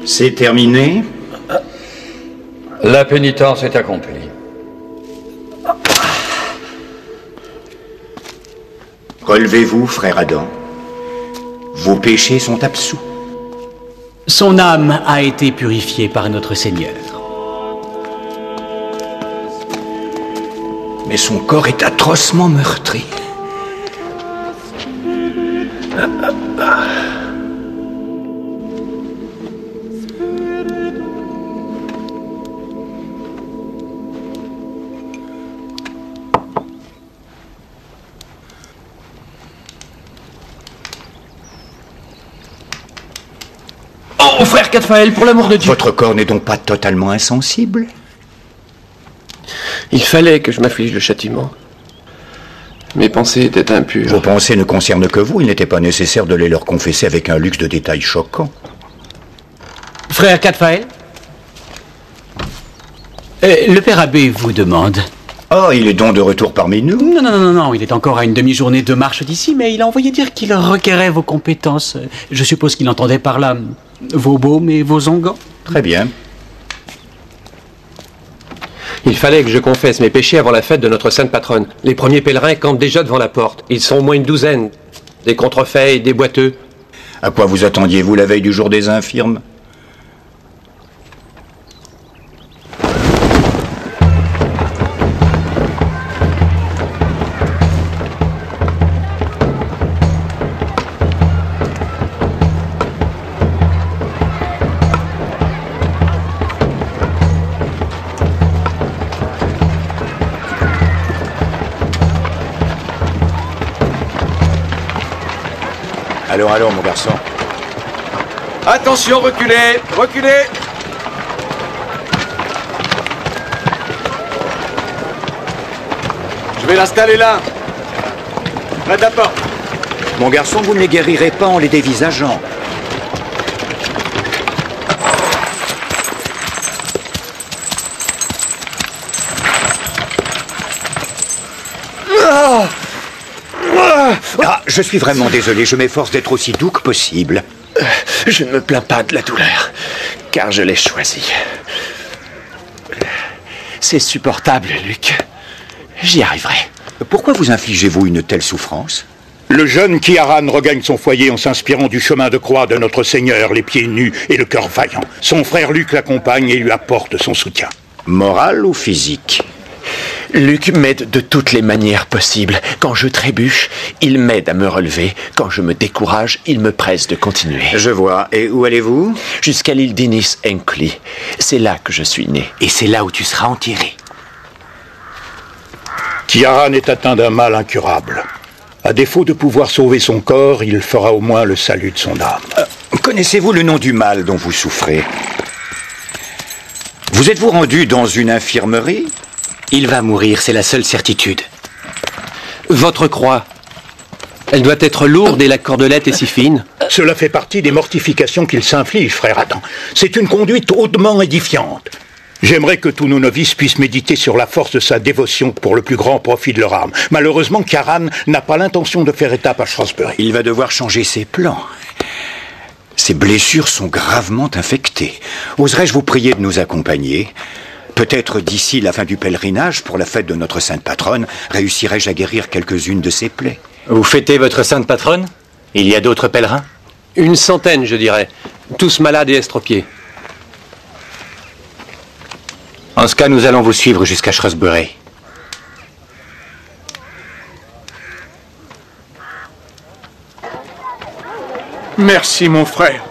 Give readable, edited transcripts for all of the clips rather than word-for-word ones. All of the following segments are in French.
C'est terminé? La pénitence est accomplie. Relevez-vous, frère Adam. Vos péchés sont absous. Son âme a été purifiée par notre Seigneur. Mais son corps est atrocement meurtri. Oh, frère Cadfael, pour l'amour de Dieu! Votre corps n'est donc pas totalement insensible? Il fallait que je m'afflige le châtiment. Mes pensées étaient impures. Vos pensées ne concernent que vous. Il n'était pas nécessaire de les leur confesser avec un luxe de détails choquant. Frère Cadfael, le père abbé vous demande. Oh, il est donc de retour parmi nous? Non, il est encore à une demi-journée de marche d'ici, mais il a envoyé dire qu'il requérait vos compétences. Je suppose qu'il entendait par là vos baumes et vos onguents. Très bien. Il fallait que je confesse mes péchés avant la fête de notre sainte patronne. Les premiers pèlerins campent déjà devant la porte. Ils sont au moins une douzaine. Des contrefaits et des boiteux. À quoi vous attendiez-vous la veille du jour des infirmes? Allons, mon garçon. Attention, reculez! Reculez! Je vais l'installer là. Près de la porte. Mon garçon, vous ne les guérirez pas en les dévisageant. Ah, je suis vraiment désolé, je m'efforce d'être aussi doux que possible. Je ne me plains pas de la douleur, car je l'ai choisie. C'est supportable, Luc. J'y arriverai. Pourquoi vous infligez-vous une telle souffrance? Le jeune Kiaran regagne son foyer en s'inspirant du chemin de croix de notre Seigneur, les pieds nus et le cœur vaillant. Son frère Luc l'accompagne et lui apporte son soutien. Moral ou physique? Luc m'aide de toutes les manières possibles. Quand je trébuche, il m'aide à me relever. Quand je me décourage, il me presse de continuer. Je vois. Et où allez-vous? Jusqu'à l'île d'Inis Enkli. C'est là que je suis né. Et c'est là où tu seras enterré. Kiaran est atteint d'un mal incurable. À défaut de pouvoir sauver son corps, il fera au moins le salut de son âme. Connaissez-vous le nom du mal dont vous souffrez? Vous êtes-vous rendu dans une infirmerie? Il va mourir, c'est la seule certitude. Votre croix, elle doit être lourde et la cordelette est si fine. Cela fait partie des mortifications qu'il s'inflige, frère Adam. C'est une conduite hautement édifiante. J'aimerais que tous nos novices puissent méditer sur la force de sa dévotion pour le plus grand profit de leur âme. Malheureusement, Kiaran n'a pas l'intention de faire étape à Shrewsbury. Il va devoir changer ses plans. Ses blessures sont gravement infectées. Oserais-je vous prier de nous accompagner? Peut-être d'ici la fin du pèlerinage, pour la fête de notre sainte patronne, réussirai-je à guérir quelques-unes de ses plaies. Vous fêtez votre sainte patronne? Il y a d'autres pèlerins? Une centaine, je dirais. Tous malades et estropiés. En ce cas, nous allons vous suivre jusqu'à Shrewsbury. Merci, mon frère.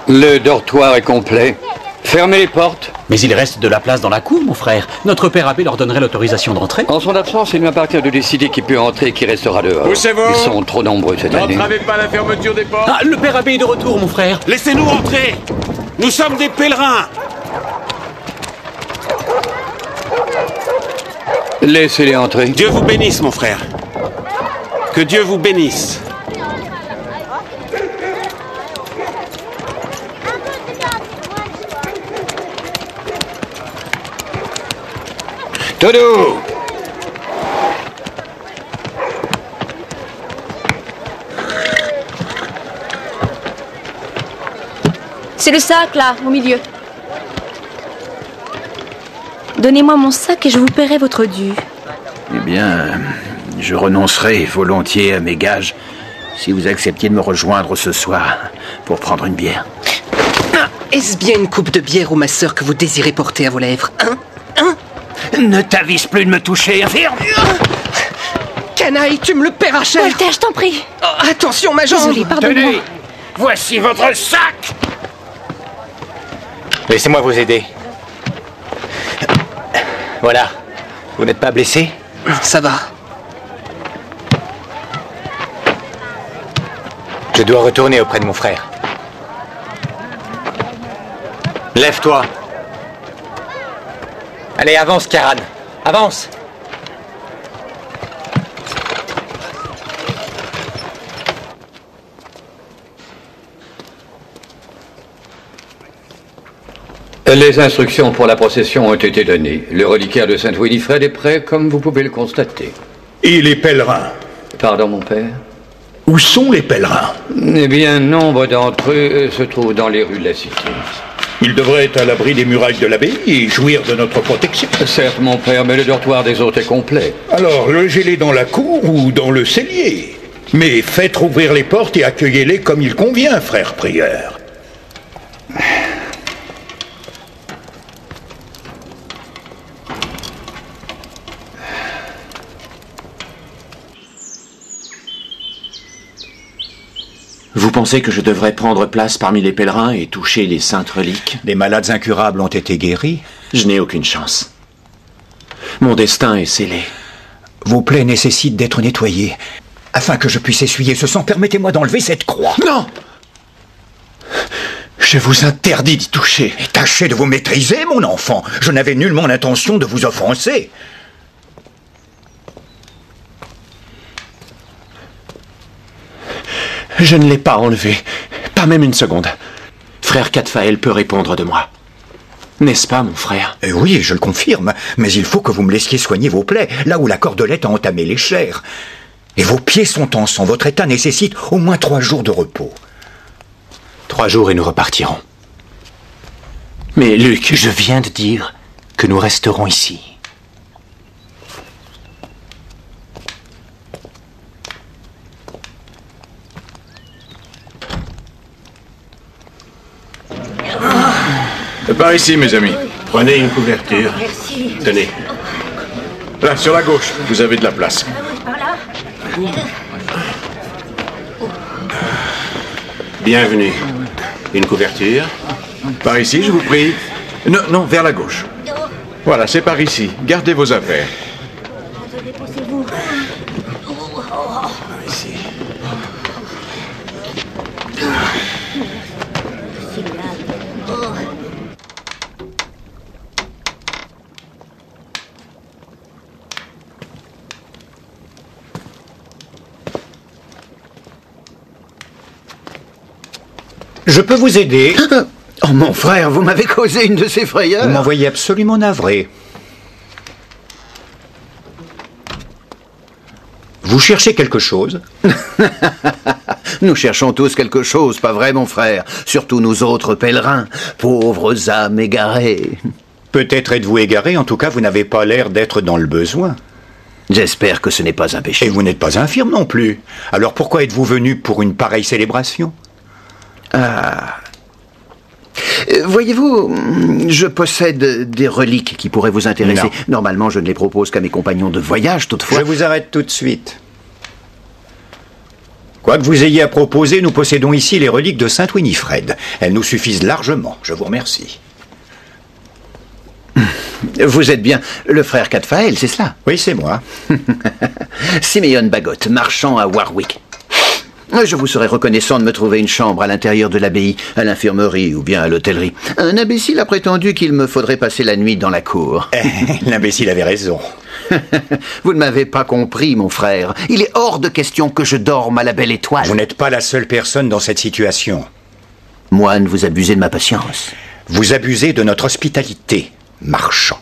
Le dortoir est complet. Fermez les portes. Mais il reste de la place dans la cour, mon frère. Notre père abbé leur donnerait l'autorisation d'entrer. En son absence, il m'appartient de décider qui peut entrer et qui restera dehors. Poussez-vous. Ils sont trop nombreux cette année. N'entravez pas la fermeture des portes. Ah, le père abbé est de retour, mon frère. Laissez-nous entrer. Nous sommes des pèlerins. Laissez-les entrer. Dieu vous bénisse, mon frère. Que Dieu vous bénisse. Todo! C'est le sac, là, au milieu. Donnez-moi mon sac et je vous paierai votre dû. Eh bien, je renoncerai volontiers à mes gages si vous acceptiez de me rejoindre ce soir pour prendre une bière. Ah, est-ce bien une coupe de bière ou ma sœur que vous désirez porter à vos lèvres, hein? Ne t'avise plus de me toucher, infirme! Canaille, tu me le paieras cher! Voltaire, je t'en prie! Oh, attention, ma jambe! Désolée, pardonne-moi. Tenez, voici votre sac! Laissez-moi vous aider. Voilà. Vous n'êtes pas blessé? Ça va. Je dois retourner auprès de mon frère. Lève-toi. Allez, avance, Karan. Avance. Les instructions pour la procession ont été données. Le reliquaire de Saint-Winifred est prêt, comme vous pouvez le constater. Et les pèlerins? Pardon, mon père? Où sont les pèlerins? Eh bien, nombre d'entre eux se trouvent dans les rues de la cité. Ils devraient être à l'abri des murailles de l'abbaye et jouir de notre protection. Certes, mon père, mais le dortoir des autres est complet. Alors, logez-les dans la cour ou dans le cellier. Mais faites rouvrir les portes et accueillez-les comme il convient, frère prieur. Vous pensez que je devrais prendre place parmi les pèlerins et toucher les saintes reliques? Les malades incurables ont été guéris. Je n'ai aucune chance. Mon destin est scellé. Vos plaies nécessitent d'être nettoyées. Afin que je puisse essuyer ce sang, permettez-moi d'enlever cette croix. Non! Je vous interdis d'y toucher. Et tâchez de vous maîtriser, mon enfant. Je n'avais nullement l'intention de vous offenser. Je ne l'ai pas enlevé. Pas même une seconde. Frère Cadfael peut répondre de moi. N'est-ce pas, mon frère? Oui, je le confirme. Mais il faut que vous me laissiez soigner vos plaies, là où la cordelette a entamé les chairs. Et vos pieds sont en sang. Votre état nécessite au moins 3 jours de repos. 3 jours et nous repartirons. Mais Luc, Je viens de dire que nous resterons ici. Par ici, mes amis. Prenez une couverture. Merci. Tenez. Là, sur la gauche, vous avez de la place. Par là. Bienvenue. Une couverture. Par ici, je vous prie. Non, non, vers la gauche. Voilà, c'est par ici. Gardez vos affaires. Déposez-vous. Par ici. Je peux vous aider. Oh, mon frère, vous m'avez causé une de ces frayeurs. Vous m'envoyez absolument navré. Vous cherchez quelque chose? Nous cherchons tous quelque chose, pas vrai, mon frère? Surtout nous autres pèlerins, pauvres âmes égarées. Peut-être êtes-vous égaré, en tout cas vous n'avez pas l'air d'être dans le besoin. J'espère que ce n'est pas un péché. Et vous n'êtes pas infirme non plus. Alors pourquoi êtes-vous venu pour une pareille célébration? Voyez-vous, je possède des reliques qui pourraient vous intéresser. Non. Normalement, je ne les propose qu'à mes compagnons de voyage, toutefois. Je vous arrête tout de suite. Quoi que vous ayez à proposer, nous possédons ici les reliques de Saint Winifred. Elles nous suffisent largement. Je vous remercie. Vous êtes bien le frère Cadfael, c'est cela? Oui, c'est moi. Simeon Bagot, marchand à Warwick. Je vous serais reconnaissant de me trouver une chambre à l'intérieur de l'abbaye, à l'infirmerie ou bien à l'hôtellerie. Un imbécile a prétendu qu'il me faudrait passer la nuit dans la cour. L'imbécile avait raison. Vous ne m'avez pas compris, mon frère. Il est hors de question que je dorme à la belle étoile. Vous n'êtes pas la seule personne dans cette situation. Moine, vous abusez de ma patience. Vous abusez de notre hospitalité, marchand.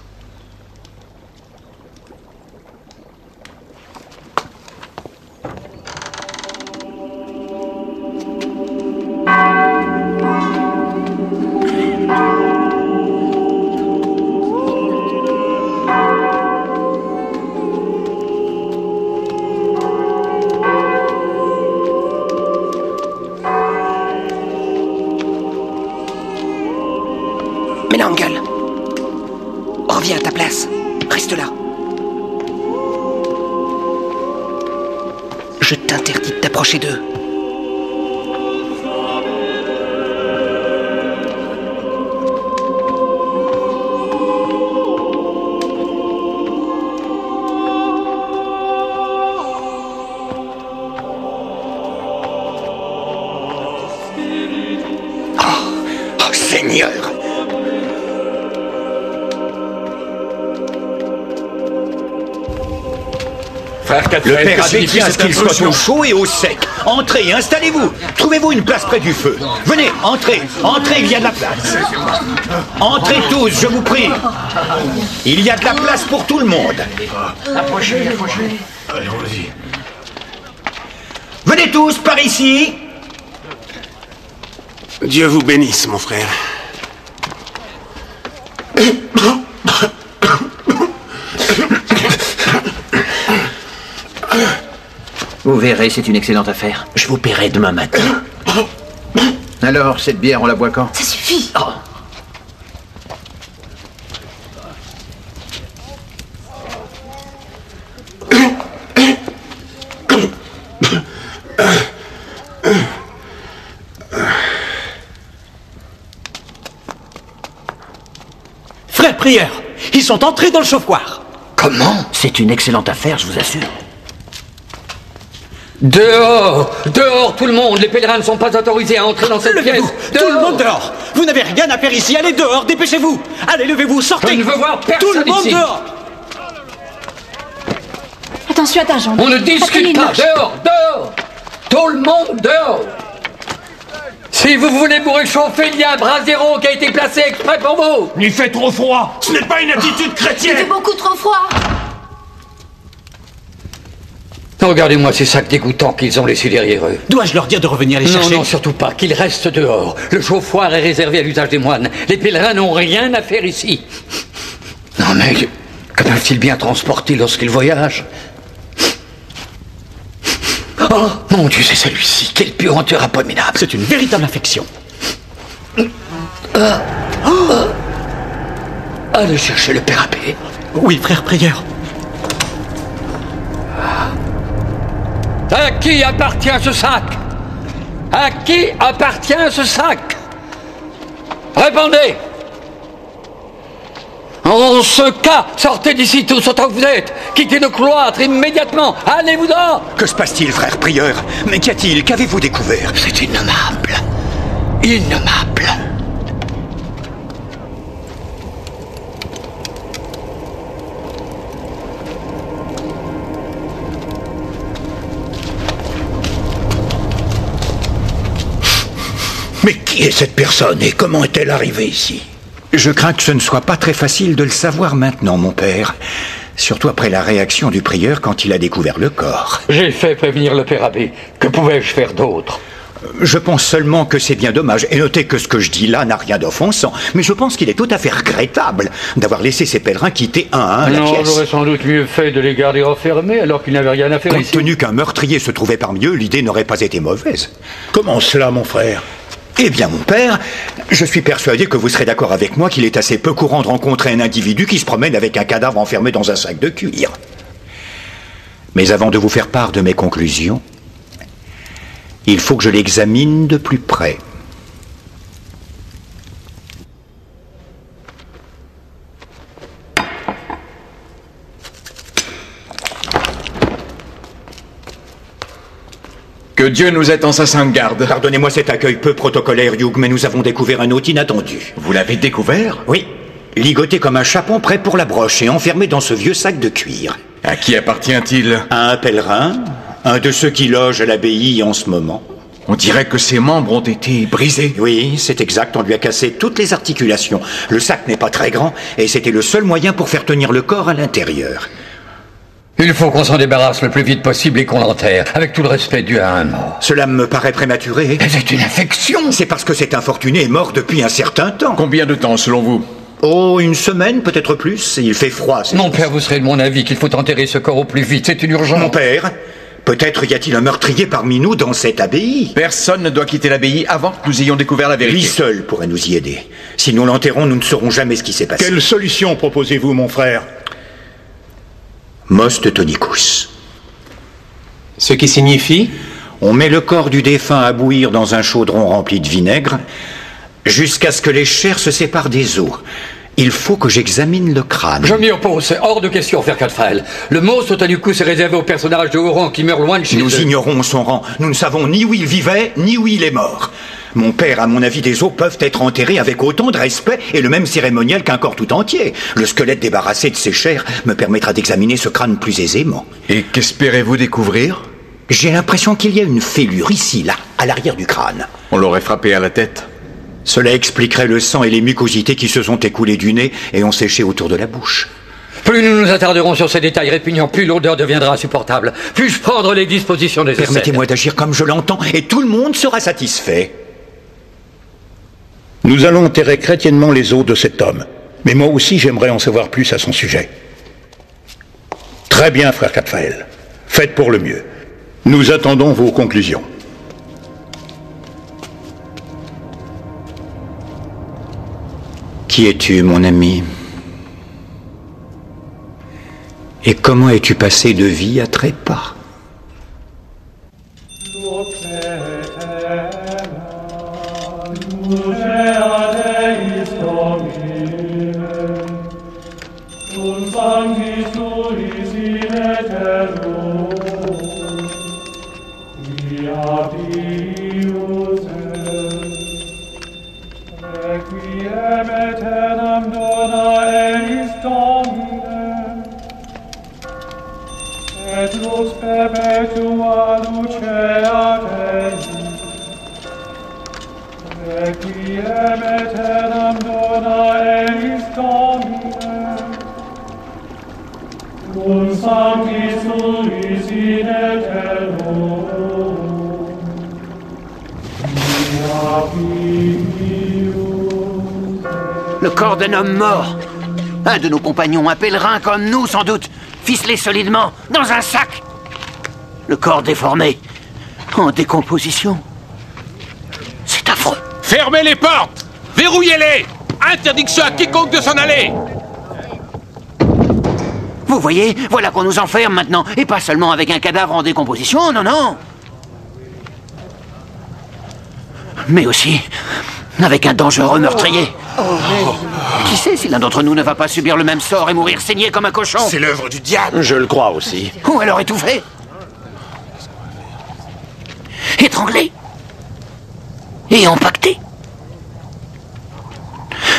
Reste là. Je t'interdis de t'approcher d'eux. Oh, Seigneur! Le père avait dit à ce qu'il soit au chaud et au sec. Entrez, installez-vous. Trouvez-vous une place près du feu. Venez, entrez, entrez, il y a de la place. Entrez tous, je vous prie. Il y a de la place pour tout le monde. Approchez, approchez. Allez-y. Venez tous par ici. Dieu vous bénisse, mon frère. Vous verrez, c'est une excellente affaire. Je vous paierai demain matin. Alors, cette bière, on la boit quand? Ça suffit. Oh. Frère Prieur, ils sont entrés dans le chauffoir. Comment? C'est une excellente affaire, je vous assure. Dehors! Dehors, tout le monde! Les pèlerins ne sont pas autorisés à entrer dans cette pièce! Levez-vous! Tout le monde dehors! Vous n'avez rien à faire ici! Allez dehors! Dépêchez-vous! Allez, levez-vous! Sortez! Je ne veux voir personne tout le monde ici. dehors! Attention à ta jambe. On ne discute pas! Dehors! Dehors! Tout le monde dehors! Si vous voulez vous réchauffer, il y a un brasero qui a été placé exprès pour vous! Il fait trop froid! Ce n'est pas une attitude Il fait chrétienne! beaucoup trop froid. Regardez-moi ces sacs dégoûtants qu'ils ont laissés derrière eux. Dois-je leur dire de revenir les chercher? Non, non, surtout pas. Qu'ils restent dehors. Le chauffoir est réservé à l'usage des moines. Les pèlerins n'ont rien à faire ici. Non, mais que peuvent-ils bien transporter lorsqu'ils voyagent? Oh, mon Dieu, c'est celui-ci. Quelle puanteur abominable. C'est une véritable infection. Allez chercher le père abbé. Oui, frère Prieur. À qui appartient ce sac? À qui appartient ce sac? Répondez! En ce cas, sortez d'ici tous autant que vous êtes. Quittez le cloître immédiatement. Allez-vous dehors. Que se passe-t-il, frère Prieur? Mais qu'y a-t-il? Qu'avez-vous découvert? C'est innommable. Innommable. Mais qui est cette personne et comment est-elle arrivée ici? Je crains que ce ne soit pas très facile de le savoir maintenant, mon père. Surtout après la réaction du prieur quand il a découvert le corps. J'ai fait prévenir le père abbé. Que pouvais-je faire d'autre? Je pense seulement que c'est bien dommage. Et notez que ce que je dis là n'a rien d'offensant. Mais je pense qu'il est tout à fait regrettable d'avoir laissé ces pèlerins quitter un à un la Non, pièce. j'aurais sans doute mieux fait de les garder enfermés alors qu'ils n'avaient rien à faire Compte ici. tenu qu'un meurtrier se trouvait parmi eux, l'idée n'aurait pas été mauvaise. Comment cela, mon frère? Eh bien, mon père, je suis persuadé que vous serez d'accord avec moi qu'il est assez peu courant de rencontrer un individu qui se promène avec un cadavre enfermé dans un sac de cuir. Mais avant de vous faire part de mes conclusions, il faut que je l'examine de plus près. Que Dieu nous ait en sa sainte garde. Pardonnez-moi cet accueil peu protocolaire, Hugh, mais nous avons découvert un hôte inattendu. Vous l'avez découvert? Oui, ligoté comme un chapon prêt pour la broche et enfermé dans ce vieux sac de cuir. À qui appartient-il? À un pèlerin, un de ceux qui logent à l'abbaye en ce moment. On dirait que ses membres ont été brisés. Oui, c'est exact, on lui a cassé toutes les articulations. Le sac n'est pas très grand et c'était le seul moyen pour faire tenir le corps à l'intérieur. Il faut qu'on s'en débarrasse le plus vite possible et qu'on l'enterre, avec tout le respect dû à un mort. Cela me paraît prématuré. Mais c'est une infection. C'est parce que cet infortuné est mort depuis un certain temps. Combien de temps, selon vous? Oh, une semaine, peut-être plus. Il fait froid. Mon père, vous serez de mon avis qu'il faut enterrer ce corps au plus vite. C'est une urgence. Mon père, peut-être y a-t-il un meurtrier parmi nous dans cette abbaye. Personne ne doit quitter l'abbaye avant que nous ayons découvert la vérité. Lui seul pourrait nous y aider. Si nous l'enterrons, nous ne saurons jamais ce qui s'est passé. Quelle solution proposez-vous, mon frère? Most tonicus. Ce qui signifie? On met le corps du défunt à bouillir dans un chaudron rempli de vinaigre jusqu'à ce que les chairs se séparent des os. Il faut que j'examine le crâne. Je m'y oppose, c'est hors de question, frère Cadfael. Le mot Sotanucus est réservé aux personnages de haut rang qui meurent loin de chez eux. Nous ignorons son rang. Nous ne savons ni où il vivait, ni où il est mort. Mon père, à mon avis, des os peuvent être enterrés avec autant de respect et le même cérémonial qu'un corps tout entier. Le squelette débarrassé de ses chairs me permettra d'examiner ce crâne plus aisément. Et qu'espérez-vous découvrir? J'ai l'impression qu'il y a une fêlure ici, là, à l'arrière du crâne. On l'aurait frappé à la tête. Cela expliquerait le sang et les mucosités qui se sont écoulées du nez et ont séché autour de la bouche. Plus nous nous attarderons sur ces détails répugnants, plus l'odeur deviendra insupportable. Puis-je prendre les dispositions nécessaires? Permettez-moi d'agir comme je l'entends et tout le monde sera satisfait. Nous allons enterrer chrétiennement les os de cet homme. Mais moi aussi, j'aimerais en savoir plus à son sujet. Très bien, frère Cadfael. Faites pour le mieux. Nous attendons vos conclusions. Qui es-tu, mon ami? Et comment es-tu passé de vie à trépas? Le corps d'un homme mort. Un de nos compagnons, un pèlerin comme nous sans doute, ficelé solidement, dans un sac. Le corps déformé, en décomposition. C'est affreux. Fermez les portes! Verrouillez-les! Interdiction à quiconque de s'en aller! Vous voyez, voilà qu'on nous enferme maintenant. Et pas seulement avec un cadavre en décomposition, non, non. Mais aussi avec un dangereux meurtrier. Qui sait si l'un d'entre nous ne va pas subir le même sort et mourir saigné comme un cochon? C'est l'œuvre du diable! Je le crois aussi. Ou alors étouffé. Étranglé. Et empaqueté.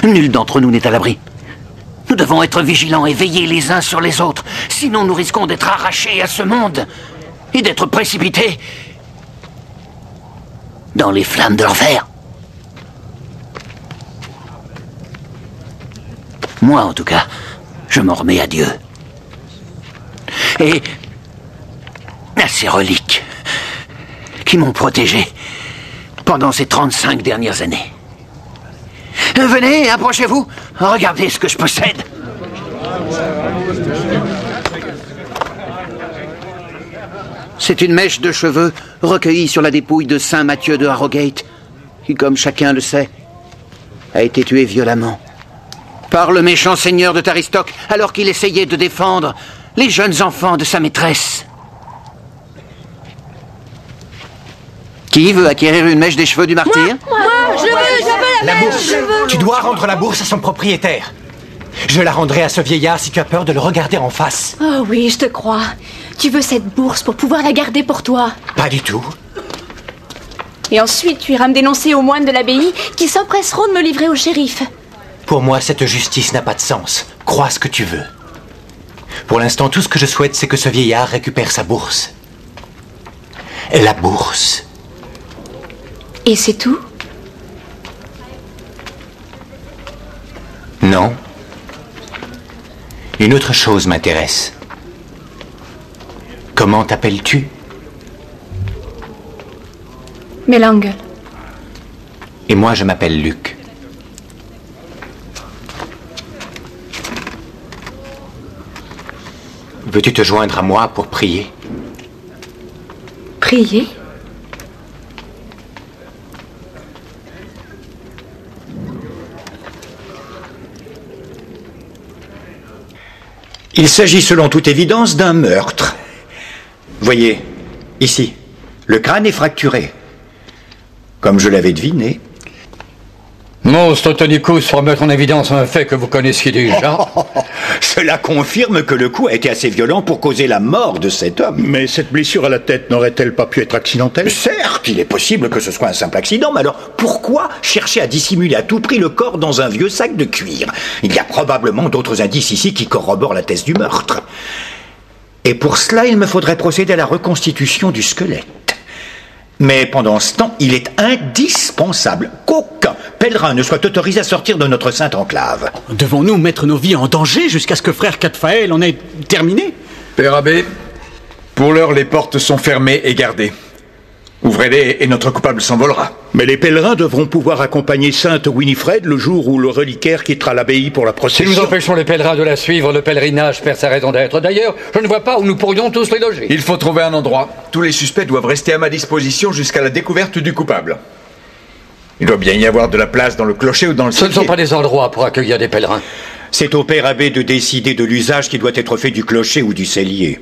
Nul d'entre nous n'est à l'abri. Nous devons être vigilants et veiller les uns sur les autres. Sinon nous risquons d'être arrachés à ce monde et d'être précipités dans les flammes de l'enfer. Moi, en tout cas, je m'en remets à Dieu. Et à ces reliques qui m'ont protégé pendant ces 35 dernières années. Venez, approchez-vous. Regardez ce que je possède. C'est une mèche de cheveux recueillie sur la dépouille de Saint Matthieu de Harrogate, qui, comme chacun le sait, a été tué violemment par le méchant seigneur de Tavistock alors qu'il essayait de défendre les jeunes enfants de sa maîtresse. Qui veut acquérir une mèche des cheveux du martyr? Moi, je veux la bourse. Tu dois rendre la bourse à son propriétaire. Je la rendrai à ce vieillard si tu as peur de le regarder en face. Oh oui, je te crois. Tu veux cette bourse pour pouvoir la garder pour toi. Pas du tout. Et ensuite, tu iras me dénoncer aux moines de l'abbaye qui s'empresseront de me livrer au shérif. Pour moi, cette justice n'a pas de sens. Crois ce que tu veux. Pour l'instant, tout ce que je souhaite, c'est que ce vieillard récupère sa bourse. La bourse. Et c'est tout? Non. Une autre chose m'intéresse. Comment t'appelles-tu? Mélangle. Et moi, je m'appelle Luc. Veux-tu te joindre à moi pour prier? Prier? Il s'agit selon toute évidence d'un meurtre. Voyez, ici, le crâne est fracturé. Comme je l'avais deviné. Monstre Tonicus, pour mettre en évidence un fait que vous connaissiez déjà. Cela confirme que le coup a été assez violent pour causer la mort de cet homme. Mais cette blessure à la tête n'aurait-elle pas pu être accidentelle? Certes, il est possible que ce soit un simple accident, mais alors pourquoi chercher à dissimuler à tout prix le corps dans un vieux sac de cuir? Il y a probablement d'autres indices ici qui corroborent la thèse du meurtre. Et pour cela, il me faudrait procéder à la reconstitution du squelette. Mais pendant ce temps, il est indispensable qu'aucun pèlerin ne soit autorisé à sortir de notre sainte enclave. Devons-nous mettre nos vies en danger jusqu'à ce que frère Cadfael en ait terminé? Père Abbé, pour l'heure, les portes sont fermées et gardées. Ouvrez-les et notre coupable s'envolera. Mais les pèlerins devront pouvoir accompagner sainte Winifred le jour où le reliquaire quittera l'abbaye pour la procession. Si nous empêchons les pèlerins de la suivre, le pèlerinage perd sa raison d'être. D'ailleurs, je ne vois pas où nous pourrions tous les loger. Il faut trouver un endroit. Tous les suspects doivent rester à ma disposition jusqu'à la découverte du coupable. Il doit bien y avoir de la place dans le clocher ou dans le cellier. Ce ne sont pas des endroits pour accueillir des pèlerins. C'est au Père Abbé de décider de l'usage qui doit être fait du clocher ou du cellier.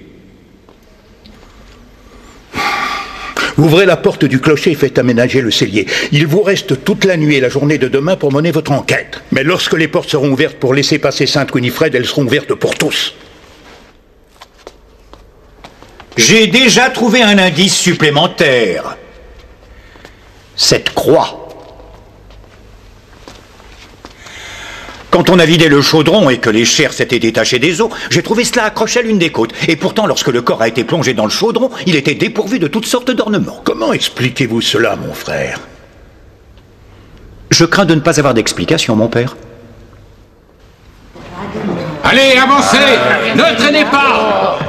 Ouvrez la porte du clocher et faites aménager le cellier. Il vous reste toute la nuit et la journée de demain pour mener votre enquête. Mais lorsque les portes seront ouvertes pour laisser passer sainte Winifred, elles seront ouvertes pour tous. J'ai déjà trouvé un indice supplémentaire. Cette croix. Quand on a vidé le chaudron et que les chairs s'étaient détachées des os, j'ai trouvé cela accroché à l'une des côtes. Et pourtant, lorsque le corps a été plongé dans le chaudron, il était dépourvu de toutes sortes d'ornements. Comment expliquez-vous cela, mon frère? Je crains de ne pas avoir d'explication, mon père. Allez, avancez! Ne traînez pas!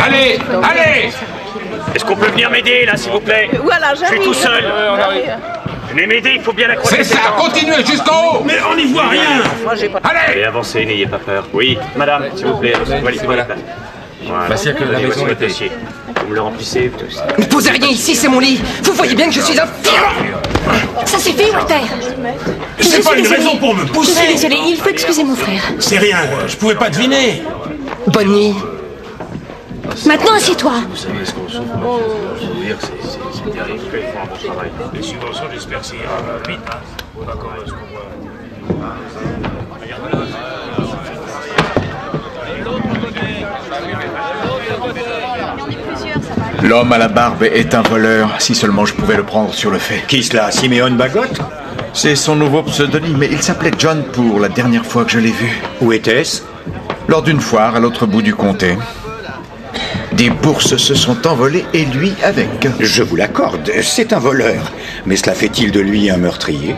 Allez, allez! Est-ce qu'on peut venir m'aider, là, s'il vous plaît? Voilà, Je suis tout seul. Venez m'aider, il faut bien accrocher. C'est ça, continuez jusqu'en haut! Mais on n'y voit rien. Allez! Allez, avancez, n'ayez pas peur. Oui, madame, s'il vous plaît. Voilà. Bah, c'est que la maison votre dossier. Vous me le remplissez. Ne posez rien ici, c'est mon lit. Vous voyez bien que je suis un... Ça suffit, Walter. C'est pas une raison pour me pousser. Je suis désolée, il faut excuser mon frère. C'est rien, je pouvais pas deviner. Bonne nuit. Maintenant, assieds-toi. Vous savez ce qu'on souffre, je veux dire que c'est terrible. Ils font un bon travail. Les subventions, j'espère que ça ira vite. D'accord, ce qu'on voit. L'homme à la barbe est un voleur, si seulement je pouvais le prendre sur le fait. Qui cela? Simeon Bagot? C'est son nouveau pseudonyme, mais il s'appelait John pour la dernière fois que je l'ai vu. Où était-ce? Lors d'une foire à l'autre bout du comté. Des bourses se sont envolées et lui avec. Je vous l'accorde, c'est un voleur. Mais cela fait-il de lui un meurtrier?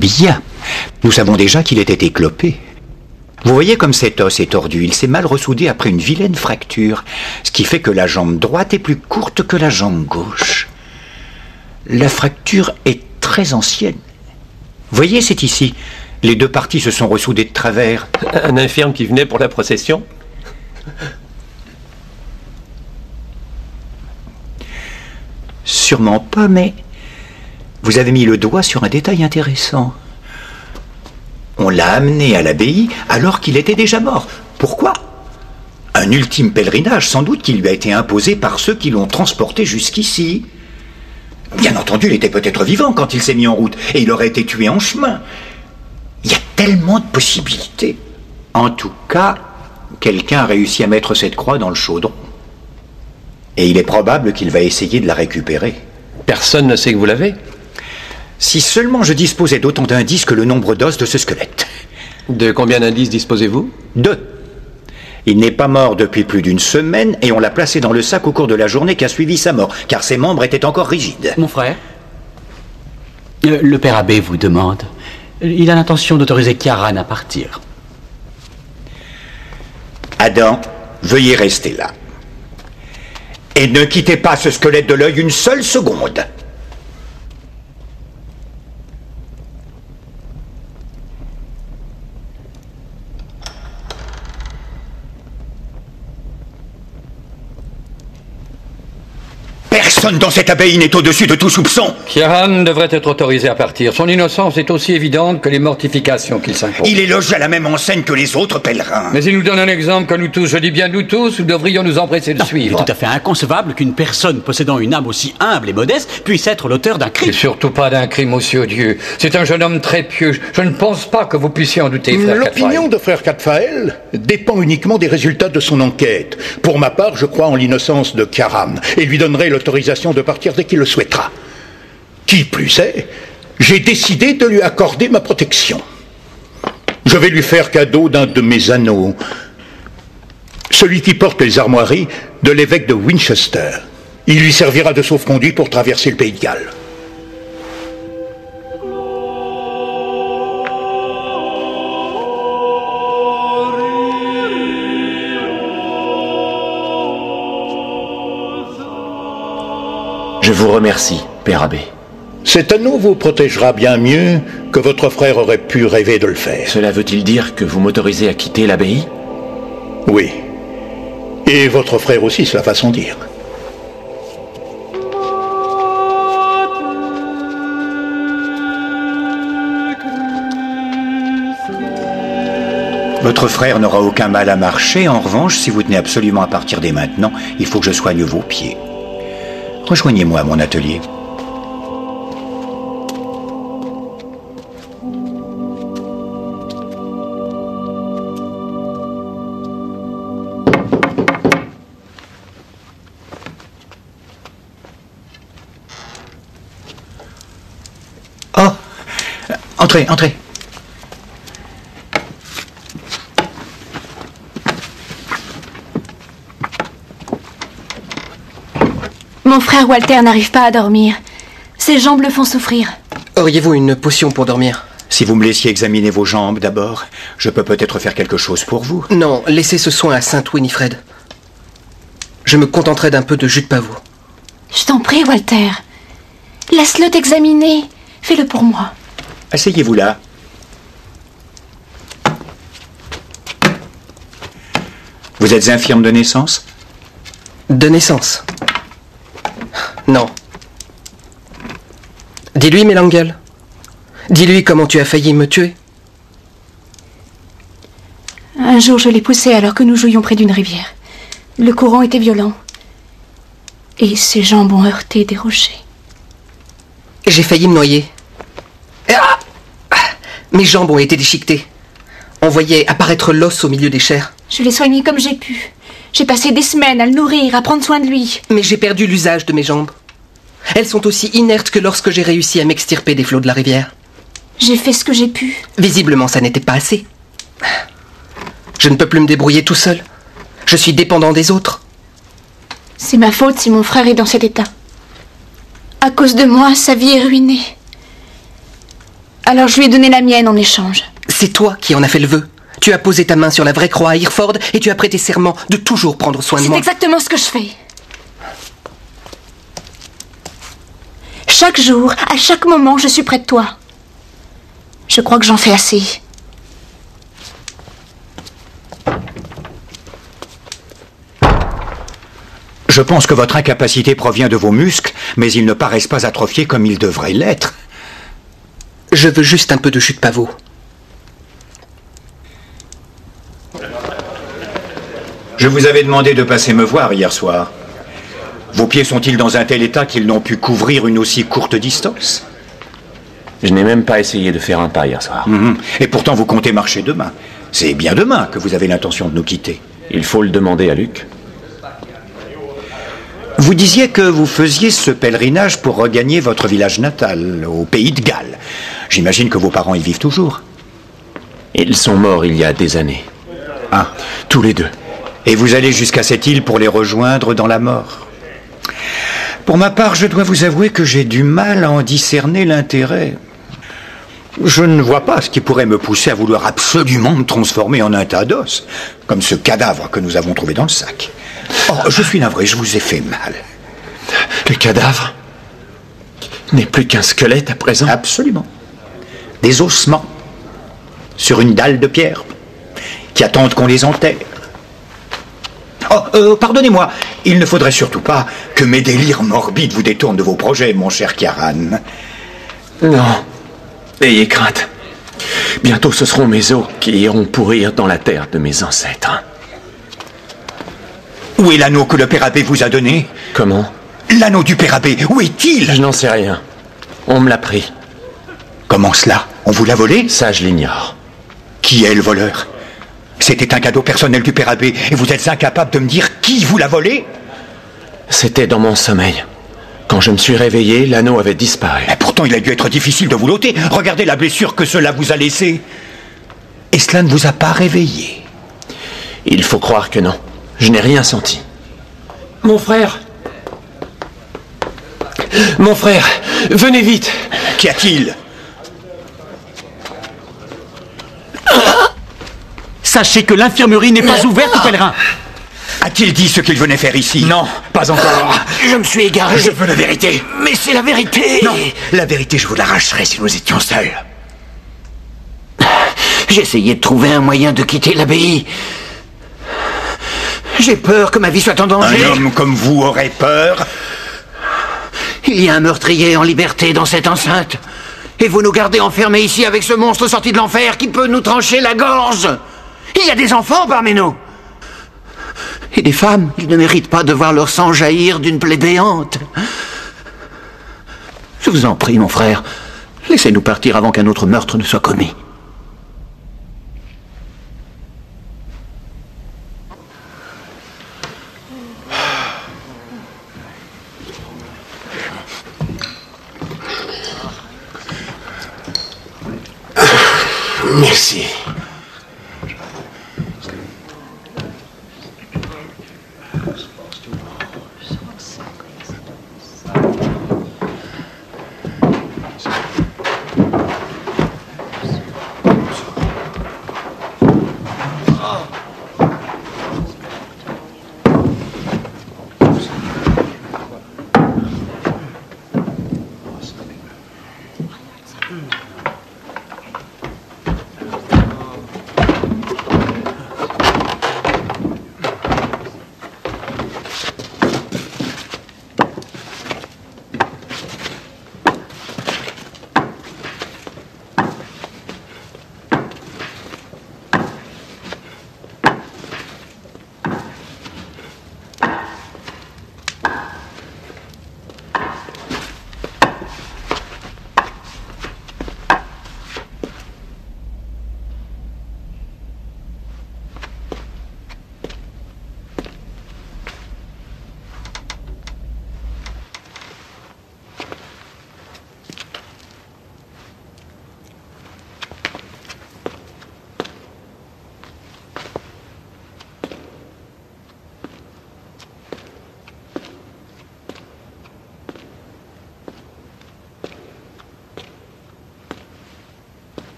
Bien. Nous savons déjà qu'il était éclopé. Vous voyez comme cet os est tordu, il s'est mal ressoudé après une vilaine fracture, ce qui fait que la jambe droite est plus courte que la jambe gauche. La fracture est très ancienne. Voyez, c'est ici. Les deux parties se sont ressoudées de travers. Un infirme qui venait pour la procession? Sûrement pas, mais vous avez mis le doigt sur un détail intéressant. On l'a amené à l'abbaye alors qu'il était déjà mort. Pourquoi? Un ultime pèlerinage, sans doute, qui lui a été imposé par ceux qui l'ont transporté jusqu'ici. Bien entendu, il était peut-être vivant quand il s'est mis en route, et il aurait été tué en chemin. Il y a tellement de possibilités. En tout cas, quelqu'un a réussi à mettre cette croix dans le chaudron. Et il est probable qu'il va essayer de la récupérer. Personne ne sait que vous l'avez. Si seulement je disposais d'autant d'indices que le nombre d'os de ce squelette. De combien d'indices disposez-vous? 2. Il n'est pas mort depuis plus d'une semaine et on l'a placé dans le sac au cours de la journée qui a suivi sa mort, car ses membres étaient encore rigides. Mon frère, le père abbé vous demande. Il a l'intention d'autoriser Kiaran à partir. Adam, veuillez rester là. Et ne quittez pas ce squelette de l'œil une seule seconde. Personne dans cette abbaye n'est au-dessus de tout soupçon. Kiaran devrait être autorisé à partir. Son innocence est aussi évidente que les mortifications qu'il s'impose. Il est logé à la même enseigne que les autres pèlerins. Mais il nous donne un exemple que nous tous, je dis bien nous tous, nous devrions nous empresser de suivre. Il est tout à fait inconcevable qu'une personne possédant une âme aussi humble et modeste puisse être l'auteur d'un crime. Et surtout pas d'un crime aussi odieux. C'est un jeune homme très pieux. Je ne pense pas que vous puissiez en douter, frère Cadfael. L'opinion de frère Cadfael dépend uniquement des résultats de son enquête. Pour ma part, je crois en l'innocence de Kiaran et lui donnerai l'autorisation de partir dès qu'il le souhaitera. Qui plus est, j'ai décidé de lui accorder ma protection. Je vais lui faire cadeau d'un de mes anneaux, celui qui porte les armoiries de l'évêque de Winchester. Il lui servira de sauf-conduit pour traverser le pays de Galles. Je vous remercie, père abbé. Cet anneau vous protégera bien mieux que votre frère aurait pu rêver de le faire. Cela veut-il dire que vous m'autorisez à quitter l'abbaye? Oui. Et votre frère aussi, cela va sans dire. Votre frère n'aura aucun mal à marcher. En revanche, si vous tenez absolument à partir dès maintenant, il faut que je soigne vos pieds. Rejoignez-moi à mon atelier. Oh! Entrez, entrez. Mon frère Walter n'arrive pas à dormir. Ses jambes le font souffrir. Auriez-vous une potion pour dormir? Si vous me laissiez examiner vos jambes d'abord, je peux peut-être faire quelque chose pour vous. Non, laissez ce soin à Sainte Winifred. Je me contenterai d'un peu de jus de pavot. Je t'en prie, Walter. Laisse-le t'examiner. Fais-le pour moi. Asseyez-vous là. Vous êtes infirme de naissance? De naissance? Non. Dis-lui, Mélanguel. Dis-lui comment tu as failli me tuer. Un jour, je l'ai poussé alors que nous jouions près d'une rivière. Le courant était violent. Et ses jambes ont heurté des rochers. J'ai failli me noyer. Ah! Mes jambes ont été déchiquetées. On voyait apparaître l'os au milieu des chairs. Je l'ai soigné comme j'ai pu. J'ai passé des semaines à le nourrir, à prendre soin de lui. Mais j'ai perdu l'usage de mes jambes. Elles sont aussi inertes que lorsque j'ai réussi à m'extirper des flots de la rivière. J'ai fait ce que j'ai pu. Visiblement, ça n'était pas assez. Je ne peux plus me débrouiller tout seul. Je suis dépendant des autres. C'est ma faute si mon frère est dans cet état. À cause de moi, sa vie est ruinée. Alors je lui ai donné la mienne en échange. C'est toi qui en as fait le vœu. Tu as posé ta main sur la vraie croix à Hereford et tu as prêté serment de toujours prendre soin de moi. C'est exactement ce que je fais. Chaque jour, à chaque moment, je suis près de toi. Je crois que j'en fais assez. Je pense que votre incapacité provient de vos muscles, mais ils ne paraissent pas atrophiés comme ils devraient l'être. Je veux juste un peu de jus de pavot. Je vous avais demandé de passer me voir hier soir. Vos pieds sont-ils dans un tel état qu'ils n'ont pu couvrir une aussi courte distance? Je n'ai même pas essayé de faire un pas hier soir. Et pourtant vous comptez marcher demain. C'est bien demain que vous avez l'intention de nous quitter. Il faut le demander à Luc. Vous disiez que vous faisiez ce pèlerinage pour regagner votre village natal, au pays de Galles. J'imagine que vos parents y vivent toujours. Ils sont morts il y a des années. Ah. Tous les deux. Et vous allez jusqu'à cette île pour les rejoindre dans la mort. Pour ma part, je dois vous avouer que j'ai du mal à en discerner l'intérêt. Je ne vois pas ce qui pourrait me pousser à vouloir absolument me transformer en un tas d'os, comme ce cadavre que nous avons trouvé dans le sac. Oh, je suis navré, je vous ai fait mal. Le cadavre n'est plus qu'un squelette à présent? Absolument. Des ossements sur une dalle de pierre qui attendent qu'on les enterre. Oh, pardonnez-moi, il ne faudrait surtout pas que mes délires morbides vous détournent de vos projets, mon cher Kiaran. Non, ayez crainte. Bientôt ce seront mes os qui iront pourrir dans la terre de mes ancêtres. Où est l'anneau que le Père Abbé vous a donné? Comment? L'anneau du Père Abbé, où est-il? Je n'en sais rien. On me l'a pris. Comment cela? On vous l'a volé? Ça, je l'ignore. Qui est le voleur? C'était un cadeau personnel du Père Abbé, et vous êtes incapable de me dire qui vous l'a volé? C'était dans mon sommeil. Quand je me suis réveillé, l'anneau avait disparu. Mais pourtant, il a dû être difficile de vous l'ôter. Regardez la blessure que cela vous a laissée. Et cela ne vous a pas réveillé? Il faut croire que non. Je n'ai rien senti. Mon frère! Mon frère! Venez vite! Qu'y a-t-il? Sachez que l'infirmerie n'est pas ouverte aux pèlerins. A-t-il dit ce qu'il venait faire ici? Non, pas encore. Je me suis égaré. Je veux la vérité. Mais c'est la vérité. Non, la vérité, je vous l'arracherai si nous étions seuls. J'ai essayé de trouver un moyen de quitter l'abbaye. J'ai peur que ma vie soit en danger. Un homme comme vous aurait peur? Il y a un meurtrier en liberté dans cette enceinte. Et vous nous gardez enfermés ici avec ce monstre sorti de l'enfer qui peut nous trancher la gorge. Il y a des enfants parmi nous. Et des femmes, ils ne méritent pas de voir leur sang jaillir d'une plaie béante. Je vous en prie, mon frère, laissez-nous partir avant qu'un autre meurtre ne soit commis. Merci.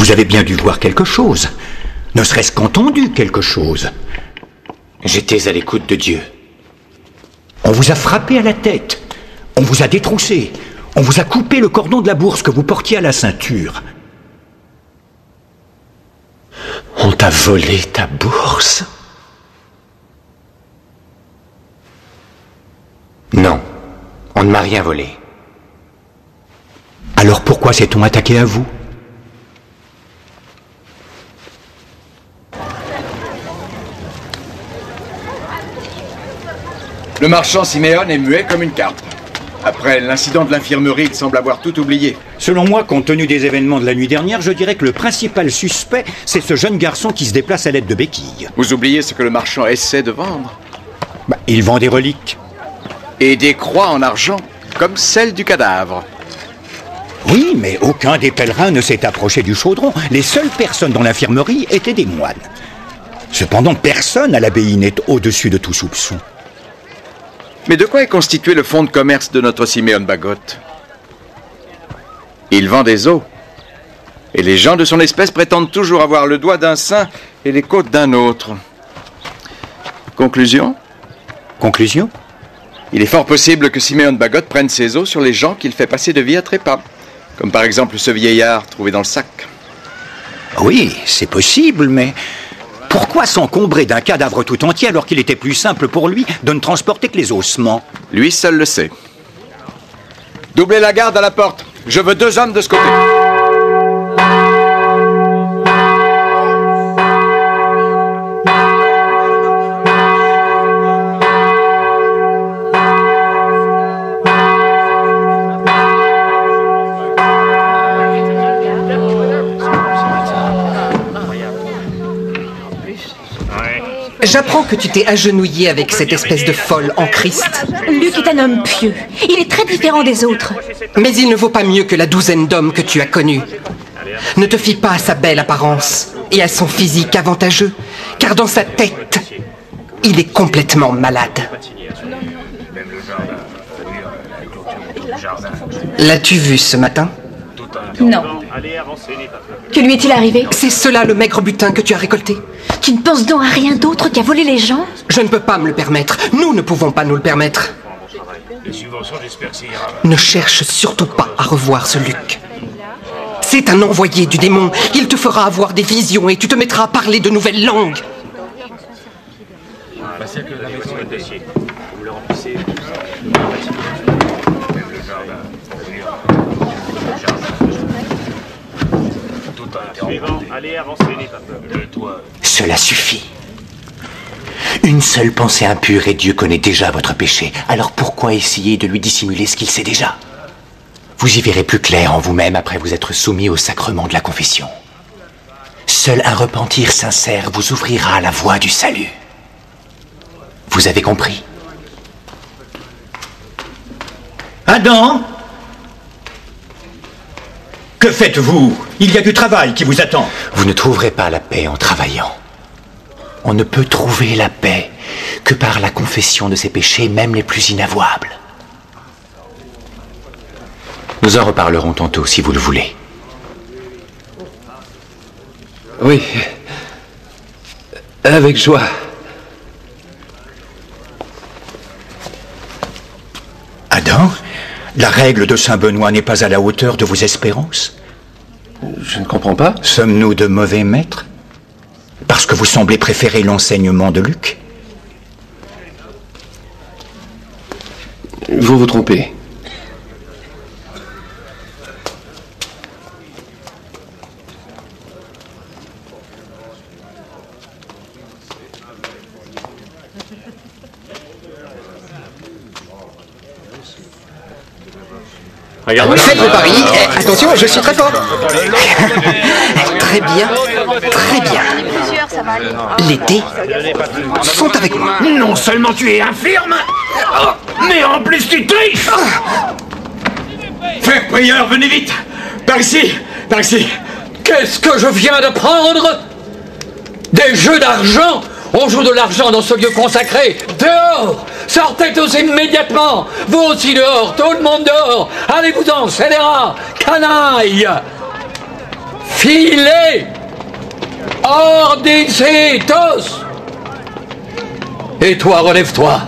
Vous avez bien dû voir quelque chose. Ne serait-ce qu'entendu quelque chose. J'étais à l'écoute de Dieu. On vous a frappé à la tête. On vous a détroussé. On vous a coupé le cordon de la bourse que vous portiez à la ceinture. On t'a volé ta bourse? Non, on ne m'a rien volé. Alors pourquoi s'est-on attaqué à vous? Le marchand Siméon est muet comme une carpe. Après l'incident de l'infirmerie, il semble avoir tout oublié. Selon moi, compte tenu des événements de la nuit dernière, je dirais que le principal suspect, c'est ce jeune garçon qui se déplace à l'aide de béquilles. Vous oubliez ce que le marchand essaie de vendre? Il vend des reliques. Et des croix en argent, comme celle du cadavre. Oui, mais aucun des pèlerins ne s'est approché du chaudron. Les seules personnes dans l'infirmerie étaient des moines. Cependant, personne à l'abbaye n'est au-dessus de tout soupçon. Mais de quoi est constitué le fonds de commerce de notre Siméon Bagotte? Il vend des os. Et les gens de son espèce prétendent toujours avoir le doigt d'un saint et les côtes d'un autre. Conclusion? Conclusion? Il est fort possible que Siméon Bagotte prenne ses os sur les gens qu'il fait passer de vie à trépas. Comme par exemple ce vieillard trouvé dans le sac. Oui, c'est possible, mais pourquoi s'encombrer d'un cadavre tout entier alors qu'il était plus simple pour lui de ne transporter que les ossements? Lui seul le sait. Doublez la garde à la porte. Je veux 2 hommes de ce côté. J'apprends que tu t'es agenouillé avec cette espèce de folle en Christ. Luc est un homme pieux. Il est très différent des autres. Mais il ne vaut pas mieux que la douzaine d'hommes que tu as connus. Ne te fie pas à sa belle apparence et à son physique avantageux, car dans sa tête, il est complètement malade. L'as-tu vu ce matin? Non. Que lui est-il arrivé? C'est cela le maigre butin que tu as récolté. Tu ne penses donc à rien d'autre qu'à voler les gens? Je ne peux pas me le permettre. Nous ne pouvons pas nous le permettre. Les subventions, j'espère que ça ira. Ne cherche surtout pas à revoir ce Luc. C'est un envoyé du démon. Il te fera avoir des visions et tu te mettras à parler de nouvelles langues. Vous le remplissez. Allez, avancez les papes. Cela suffit. Une seule pensée impure et Dieu connaît déjà votre péché. Alors pourquoi essayer de lui dissimuler ce qu'il sait déjà? Vous y verrez plus clair en vous-même après vous être soumis au sacrement de la confession. Seul un repentir sincère vous ouvrira la voie du salut. Vous avez compris? Adam? Que faites-vous? Il y a du travail qui vous attend. Vous ne trouverez pas la paix en travaillant. On ne peut trouver la paix que par la confession de ses péchés, même les plus inavouables. Nous en reparlerons tantôt, si vous le voulez. Oui. Avec joie. Adam, la règle de Saint Benoît n'est pas à la hauteur de vos espérances? Je ne comprends pas. Sommes-nous de mauvais maîtres? Parce que vous semblez préférer l'enseignement de Luc? Vous vous trompez. Faites le pari. Attention, je suis très fort. Très bien. Très bien. Les dés sont avec moi. Non seulement tu es infirme, mais en plus tu triches. Frère prieur, venez vite. Par ici, par ici. Qu'est-ce que je viens de prendre? Des jeux d'argent? On joue de l'argent dans ce lieu consacré. Dehors! Sortez tous immédiatement! Vous aussi dehors! Tout le monde dehors! Allez-vous-en, scélérats! Canaille! Filez! Hors d'ici, tous! Et toi, relève-toi!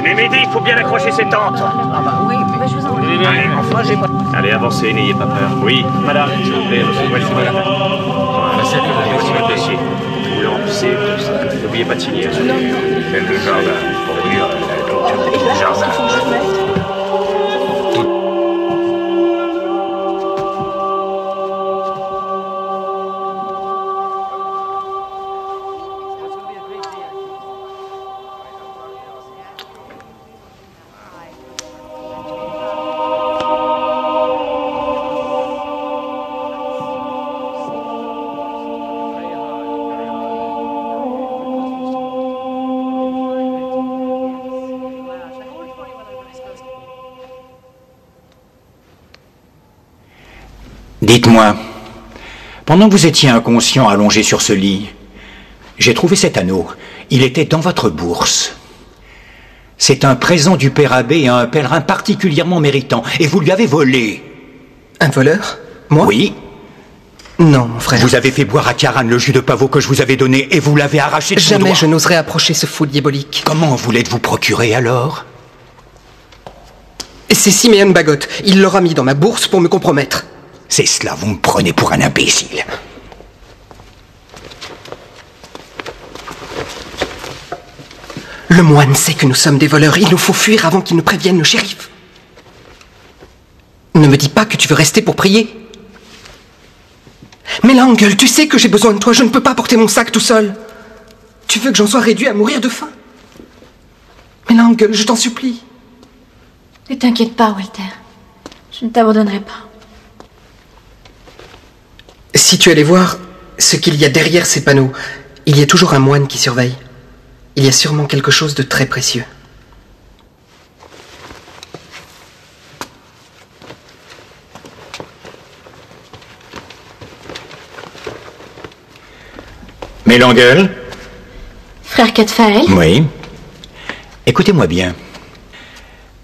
Mémédée, il faut bien accrocher ses tentes. Ah bah oui, mais je vous en prie. Allez, enfin, j'ai pas... Allez, avancez, n'ayez pas peur. Oui, madame, s'il vous plaît, voici madame. Voilà, c'est le dossier. Vous le remplissez, tout ça. N'oubliez pas de signer. Même le jardin, pour venir, le jardin. Dites-moi, pendant que vous étiez inconscient allongé sur ce lit, j'ai trouvé cet anneau. Il était dans votre bourse. C'est un présent du père abbé à un pèlerin particulièrement méritant, et vous lui avez volé. Un voleur? Moi? Oui. Non, mon frère. Vous avez fait boire à Karan le jus de pavot que je vous avais donné, et vous l'avez arraché de son doigt. Jamais je n'oserais approcher ce fou diabolique. Comment voulez-vous procurer alors? C'est Simeon Bagot. Il l'aura mis dans ma bourse pour me compromettre. C'est cela, vous me prenez pour un imbécile. Le moine sait que nous sommes des voleurs. Il nous faut fuir avant qu'il ne prévienne le shérif. Ne me dis pas que tu veux rester pour prier. Mais Langle, tu sais que j'ai besoin de toi. Je ne peux pas porter mon sac tout seul. Tu veux que j'en sois réduit à mourir de faim? Mais Langle, je t'en supplie. Ne t'inquiète pas, Walter. Je ne t'abandonnerai pas. Si tu allais voir ce qu'il y a derrière ces panneaux, il y a toujours un moine qui surveille. Il y a sûrement quelque chose de très précieux. Mais Langle? Frère Cadfael? Oui. Écoutez-moi bien.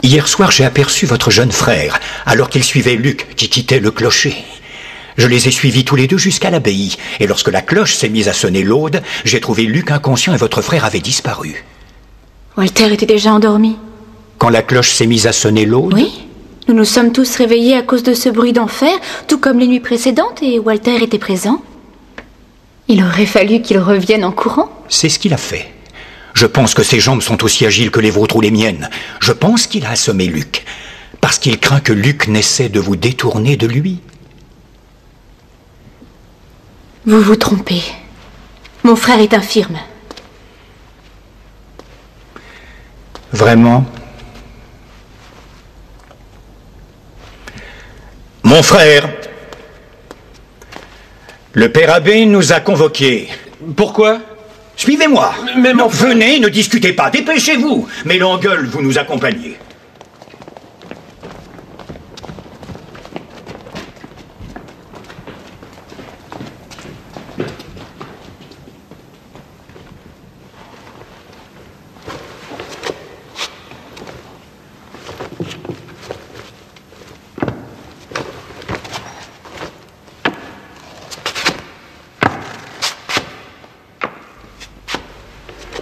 Hier soir, j'ai aperçu votre jeune frère, alors qu'il suivait Luc, qui quittait le clocher. Je les ai suivis tous les deux jusqu'à l'abbaye, et lorsque la cloche s'est mise à sonner l'aude, j'ai trouvé Luc inconscient et votre frère avait disparu. Walter était déjà endormi. Quand la cloche s'est mise à sonner l'aude? Oui. Nous nous sommes tous réveillés à cause de ce bruit d'enfer, tout comme les nuits précédentes, et Walter était présent. Il aurait fallu qu'il revienne en courant. C'est ce qu'il a fait. Je pense que ses jambes sont aussi agiles que les vôtres ou les miennes. Je pense qu'il a assommé Luc, parce qu'il craint que Luc n'essaie de vous détourner de lui. Vous vous trompez. Mon frère est infirme. Vraiment? Mon frère, le père abbé nous a convoqués. Pourquoi? Suivez-moi. Mais non, venez, ne discutez pas, dépêchez-vous. Mais Langle, vous nous accompagnez.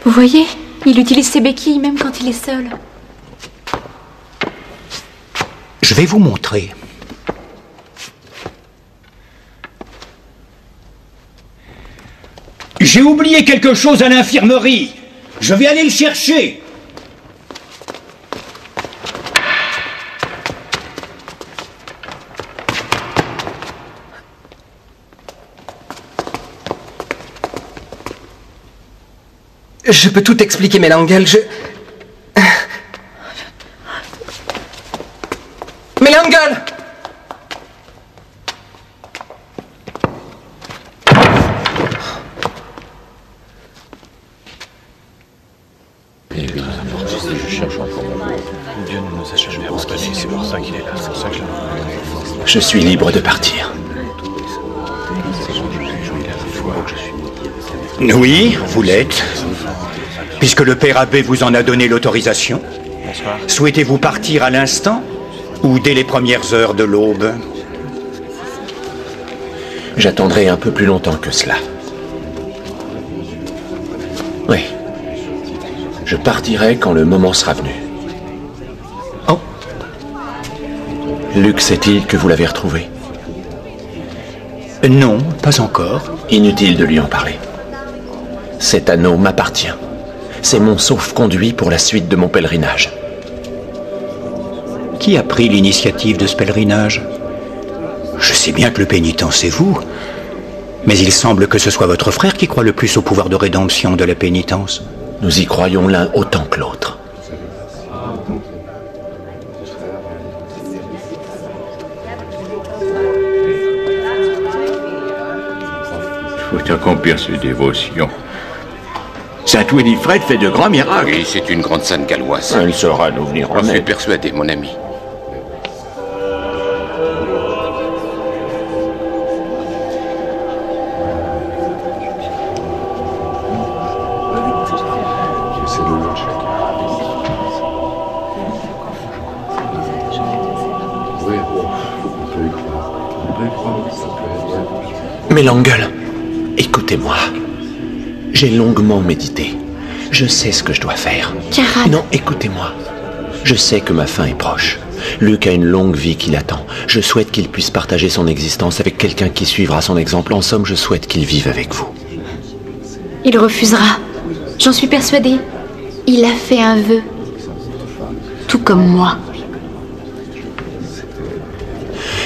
Vous voyez, Il utilise ses béquilles même quand il est seul. Je vais vous montrer. J'ai oublié quelque chose à l'infirmerie. Je vais aller le chercher. Je peux tout expliquer, Melangel, Melangel! Je suis libre de partir. Oui, vous l'êtes. Puisque le père abbé vous en a donné l'autorisation. Souhaitez-vous partir à l'instant ou dès les premières heures de l'aube? J'attendrai un peu plus longtemps que cela. Oui. Je partirai quand le moment sera venu. Oh. Luc sait-il que vous l'avez retrouvé? Non, pas encore. Inutile de lui en parler. Cet anneau m'appartient. C'est mon sauf-conduit pour la suite de mon pèlerinage. Qui a pris l'initiative de ce pèlerinage? Je sais bien que le pénitent, c'est vous. Mais il semble que ce soit votre frère qui croit le plus au pouvoir de rédemption de la pénitence. Nous y croyons l'un autant que l'autre. Il faut accomplir ces dévotions. Saint Winifred fait de grands miracles. Oui, c'est une grande sainte galloise. Elle saura nous venir en J'en suis aide. persuadé, mon ami. Melangel, écoutez-moi. J'ai longuement médité. Je sais ce que je dois faire. Karan. Non, écoutez-moi. Je sais que ma fin est proche. Luc a une longue vie qui l'attend. Je souhaite qu'il puisse partager son existence avec quelqu'un qui suivra son exemple. En somme, je souhaite qu'il vive avec vous. Il refusera. J'en suis persuadée. Il a fait un vœu. Tout comme moi.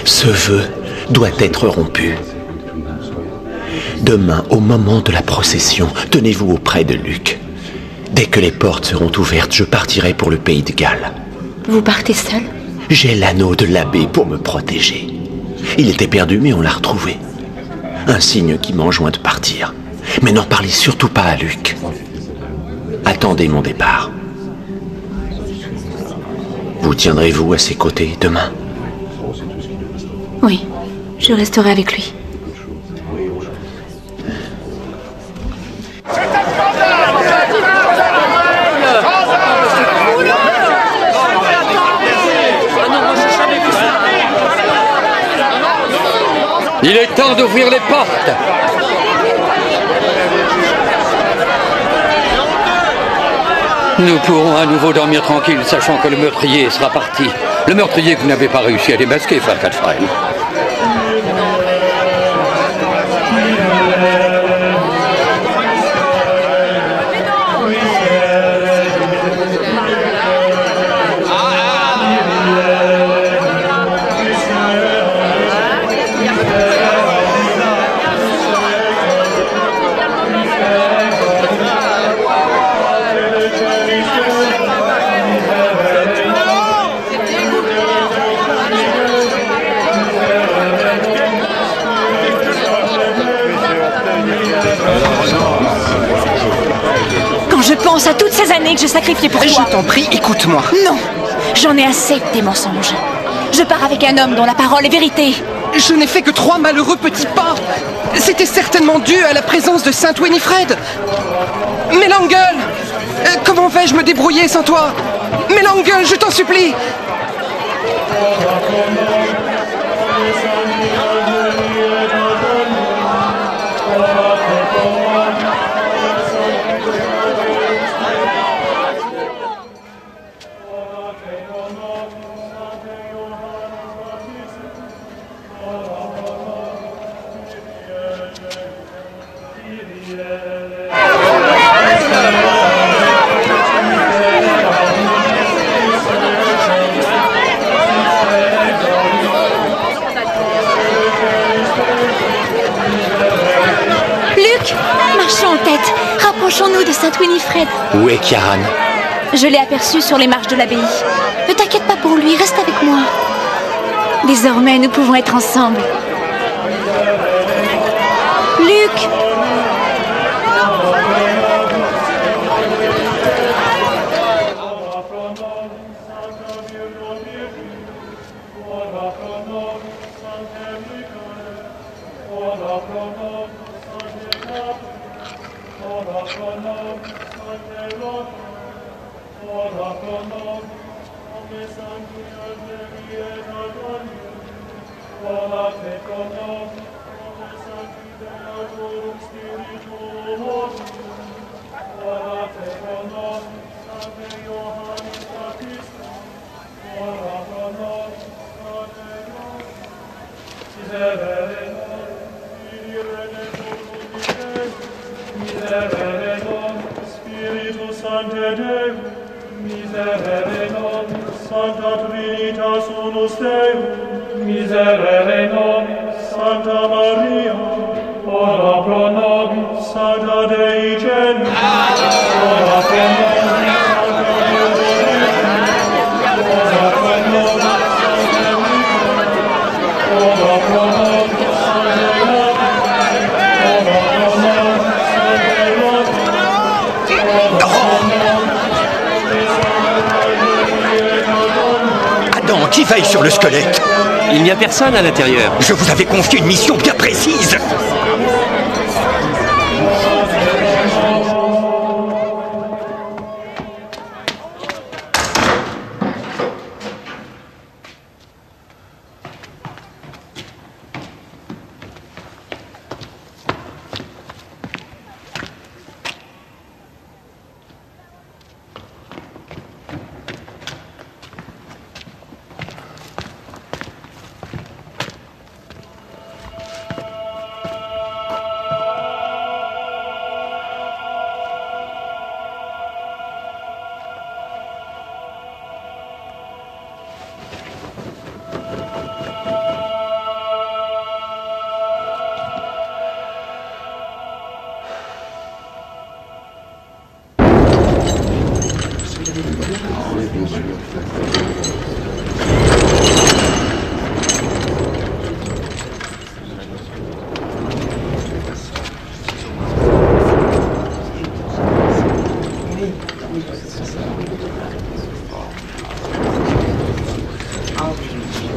Ce vœu doit être rompu. Demain, au moment de la procession, tenez-vous auprès de Luc. Dès que les portes seront ouvertes, je partirai pour le pays de Galles. Vous partez seul? J'ai l'anneau de l'abbé pour me protéger. Il était perdu, mais on l'a retrouvé. Un signe qui m'enjoint de partir. Mais n'en parlez surtout pas à Luc. Attendez mon départ. Vous tiendrez-vous à ses côtés demain? Oui, je resterai avec lui. Il est temps d'ouvrir les portes. Nous pourrons à nouveau dormir tranquille, sachant que le meurtrier sera parti. Le meurtrier que vous n'avez pas réussi à démasquer, frère Catherine. Quand je pense à toutes ces années que je sacrifiais pour toi... Je t'en prie, écoute-moi. Non, j'en ai assez de tes mensonges. Je pars avec un homme dont la parole est vérité. Je n'ai fait que 3 malheureux petits pas. C'était certainement dû à la présence de Saint Winifred. Melangel, comment vais-je me débrouiller sans toi? Melangel, je t'en supplie. Rapprochons-nous de Saint-Winifred. Où est Kiaran? Je l'ai aperçu sur les marches de l'abbaye. Ne t'inquiète pas pour lui, reste avec moi. Désormais, nous pouvons être ensemble. Luc! Miserere non, Sancta Trinitas unus Deum, miserere non, Santa Maria, ora pro nobis, Sancta Dei Genitrix, ora pro nobis, Sancta Deo Domini, ora pro nobis, Sancta Michael, ora pro nobis, Sancta Iona, ora pro nobis, Sancta Iona, ora pro Adam, qui veille sur le squelette? Il n'y a personne à l'intérieur. Je vous avais confié une mission bien précise.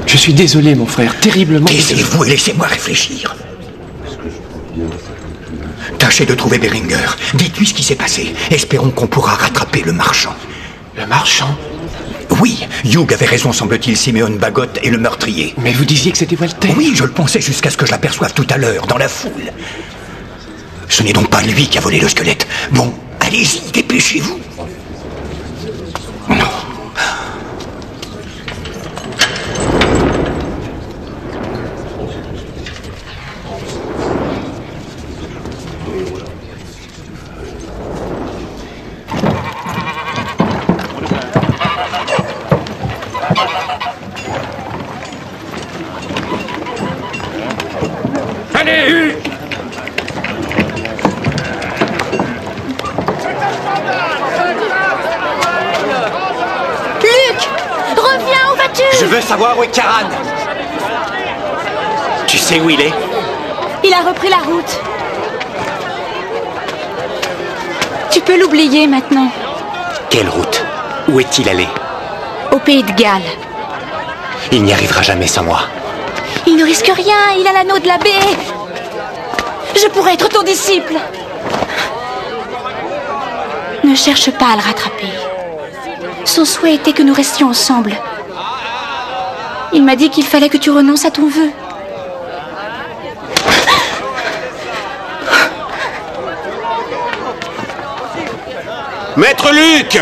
Je suis désolé, mon frère, terriblement. Taisez-vous et laissez-moi réfléchir. Tâchez de trouver Beringer. Dites-lui ce qui s'est passé. Espérons qu'on pourra rattraper le marchand. Le marchand? Oui, Hugh avait raison, semble-t-il, Simeon Bagot est le meurtrier. Mais vous disiez que c'était Walter. Oui, je le pensais jusqu'à ce que je l'aperçoive tout à l'heure, dans la foule. Ce n'est donc pas lui qui a volé le squelette. Bon, allez-y, dépêchez-vous. Non. Allez, Luc! Reviens, où vas-tu? Je veux savoir où est Kiaran. Tu sais où il est? Il a repris la route. Tu peux l'oublier maintenant. Quelle route? Où est-il allé? Au pays de Galles. Il n'y arrivera jamais sans moi. Il ne risque rien, il a l'anneau de l'abbé. Je pourrais être ton disciple. Ne cherche pas à le rattraper. Son souhait était que nous restions ensemble. Il m'a dit qu'il fallait que tu renonces à ton vœu. Maître Luc!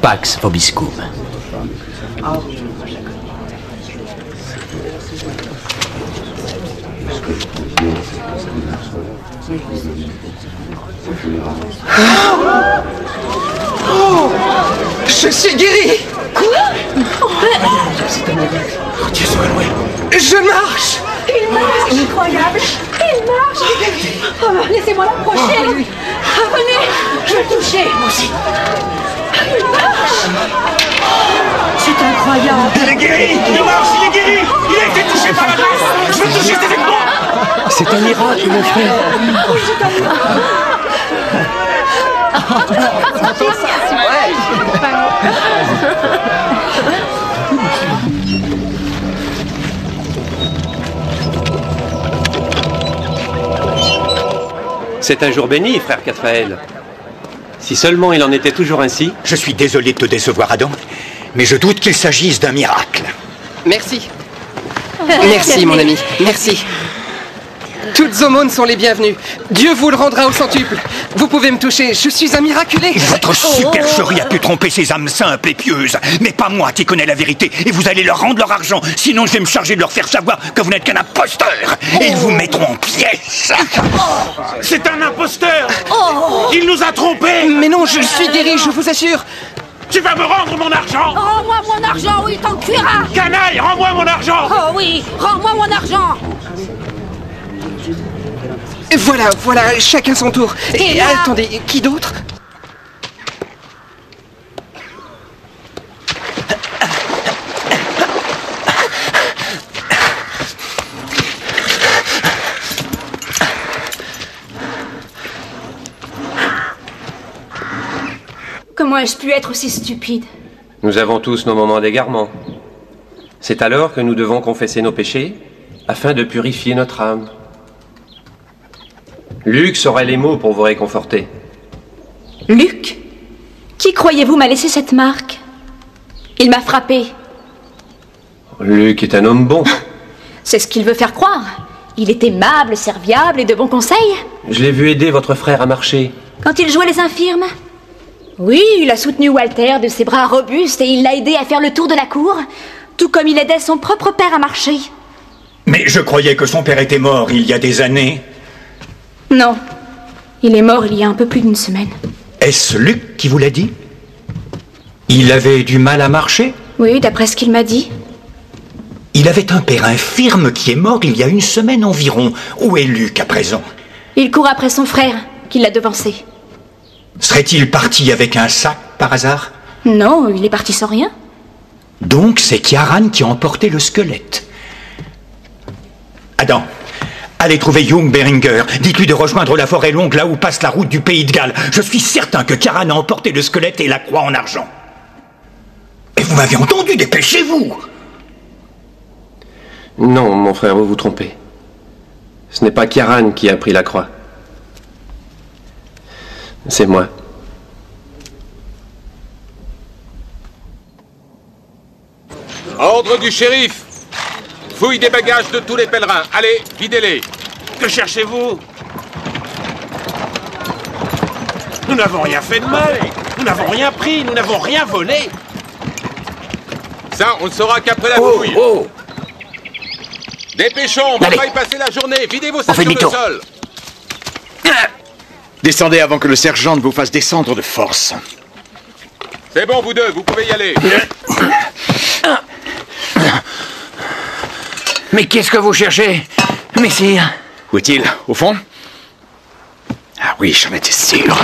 Pax vobiscum. Oh, je suis guéri. Quoi? Dieu soit loué. Je marche. Il marche. Incroyable. Il marche. Oh, laissez-moi l'approcher. Venez, je vais le toucher. Moi aussi. Il marche. C'est incroyable. Il est guéri. Il marche, il est guéri. Il a été touché par la grâce. Je veux toucher ses vêtements. C'est un miracle, mon frère. Oui, c'est un miracle. C'est un jour béni, frère Quatraël. Si seulement il en était toujours ainsi. Je suis désolé de te décevoir, Adam, mais je doute qu'il s'agisse d'un miracle. Merci. Merci, mon ami. Merci. Toutes aumônes sont les bienvenues. Dieu vous le rendra au centuple. Vous pouvez me toucher, je suis un miraculé. Votre supercherie a pu tromper ces âmes simples et pieuses, mais pas moi qui connais la vérité. Et vous allez leur rendre leur argent, sinon je vais me charger de leur faire savoir que vous n'êtes qu'un imposteur. Et ils vous mettront en pièces. C'est un imposteur. Il nous a trompés. Mais non, je suis guéri, je vous assure. Tu vas me rendre mon argent. Rends-moi mon argent, oui, t'en cuiras. Canaille, rends-moi mon argent. Oh oui, rends-moi mon argent. Voilà, chacun son tour. Et attendez, qui d'autre? Comment ai-je pu être aussi stupide? Nous avons tous nos moments d'égarement. C'est alors que nous devons confesser nos péchés afin de purifier notre âme. Luc aurait les mots pour vous réconforter. Luc? Qui croyez-vous m'a laissé cette marque? Il m'a frappé. Luc est un homme bon. C'est ce qu'il veut faire croire. Il est aimable, serviable et de bons conseils. Je l'ai vu aider votre frère à marcher. Quand il jouait les infirmes? Oui, il a soutenu Walter de ses bras robustes et il l'a aidé à faire le tour de la cour, tout comme il aidait son propre père à marcher. Mais je croyais que son père était mort il y a des années. Non, il est mort il y a un peu plus d'une semaine. Est-ce Luc qui vous l'a dit? Il avait du mal à marcher? Oui, d'après ce qu'il m'a dit. Il avait un père infirme qui est mort il y a une semaine environ. Où est Luc à présent? Il court après son frère, qui l'a devancé. Serait-il parti avec un sac, par hasard? Non, il est parti sans rien. Donc c'est Kiaran qui a emporté le squelette. Adam, allez trouver Young Beringer. Dites-lui de rejoindre la forêt longue là où passe la route du pays de Galles. Je suis certain que Kiaran a emporté le squelette et la croix en argent. Et vous m'avez entendu, dépêchez-vous! Non, mon frère, vous vous trompez. Ce n'est pas Kiaran qui a pris la croix. C'est moi. Ordre du shérif. Fouille des bagages de tous les pèlerins. Allez, videz-les. Que cherchez-vous? Nous n'avons rien fait de mal. Nous n'avons rien pris. Nous n'avons rien volé. Ça, on ne saura qu'après la fouille. Dépêchons, on va pas y passer la journée. Videz vos sacs sur le sol. Descendez avant que le sergent ne vous fasse descendre de force. C'est bon, vous deux, vous pouvez y aller. Mais qu'est-ce que vous cherchez, messire? Où est-il? Au fond? Ah oui, j'en étais sûr.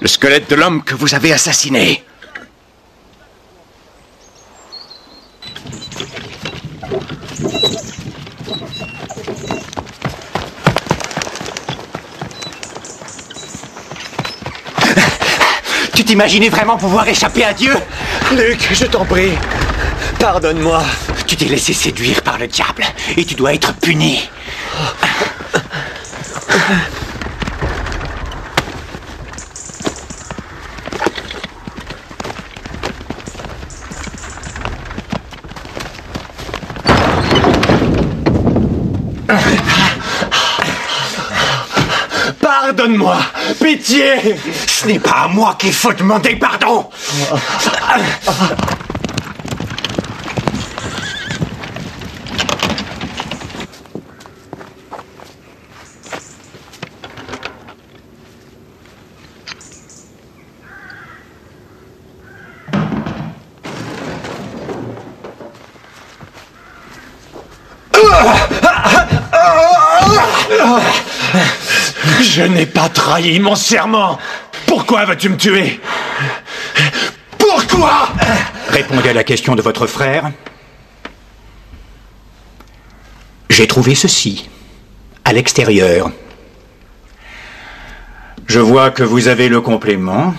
Le squelette de l'homme que vous avez assassiné. Tu t'imaginais vraiment pouvoir échapper à Dieu? Luc, je t'en prie. Pardonne-moi. Tu t'es laissé séduire par le diable et tu dois être puni. Pardonne-moi, pitié. Ce n'est pas à moi qu'il faut demander pardon. Je n'ai pas trahi mon serment. Pourquoi veux-tu me tuer? Pourquoi? Répondez à la question de votre frère. J'ai trouvé ceci, à l'extérieur. Je vois que vous avez le complément.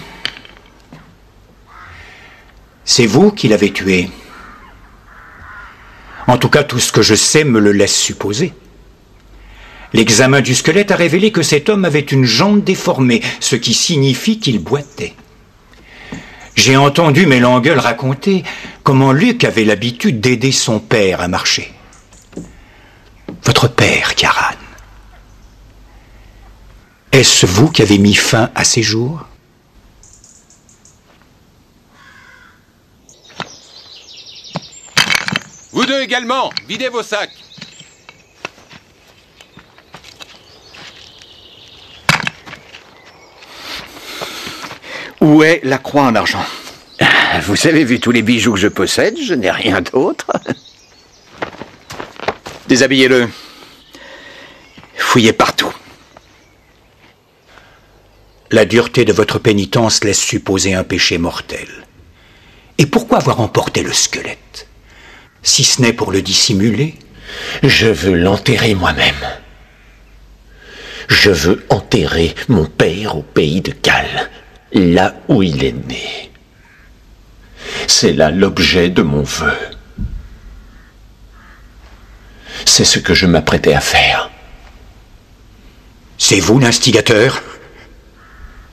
C'est vous qui l'avez tué. En tout cas, tout ce que je sais me le laisse supposer. L'examen du squelette a révélé que cet homme avait une jambe déformée, ce qui signifie qu'il boitait. J'ai entendu Mélangueul raconter comment Luc avait l'habitude d'aider son père à marcher. Votre père, Kiaran. Est-ce vous qui avez mis fin à ses jours? Vous deux également, videz vos sacs. Où est la croix en argent? Vous avez vu tous les bijoux que je possède, je n'ai rien d'autre. Déshabillez-le. Fouillez partout. La dureté de votre pénitence laisse supposer un péché mortel. Et pourquoi avoir emporté le squelette? Si ce n'est pour le dissimuler? Je veux l'enterrer moi-même. Je veux enterrer mon père au pays de Galles, là où il est né. C'est là l'objet de mon vœu. C'est ce que je m'apprêtais à faire. C'est vous l'instigateur?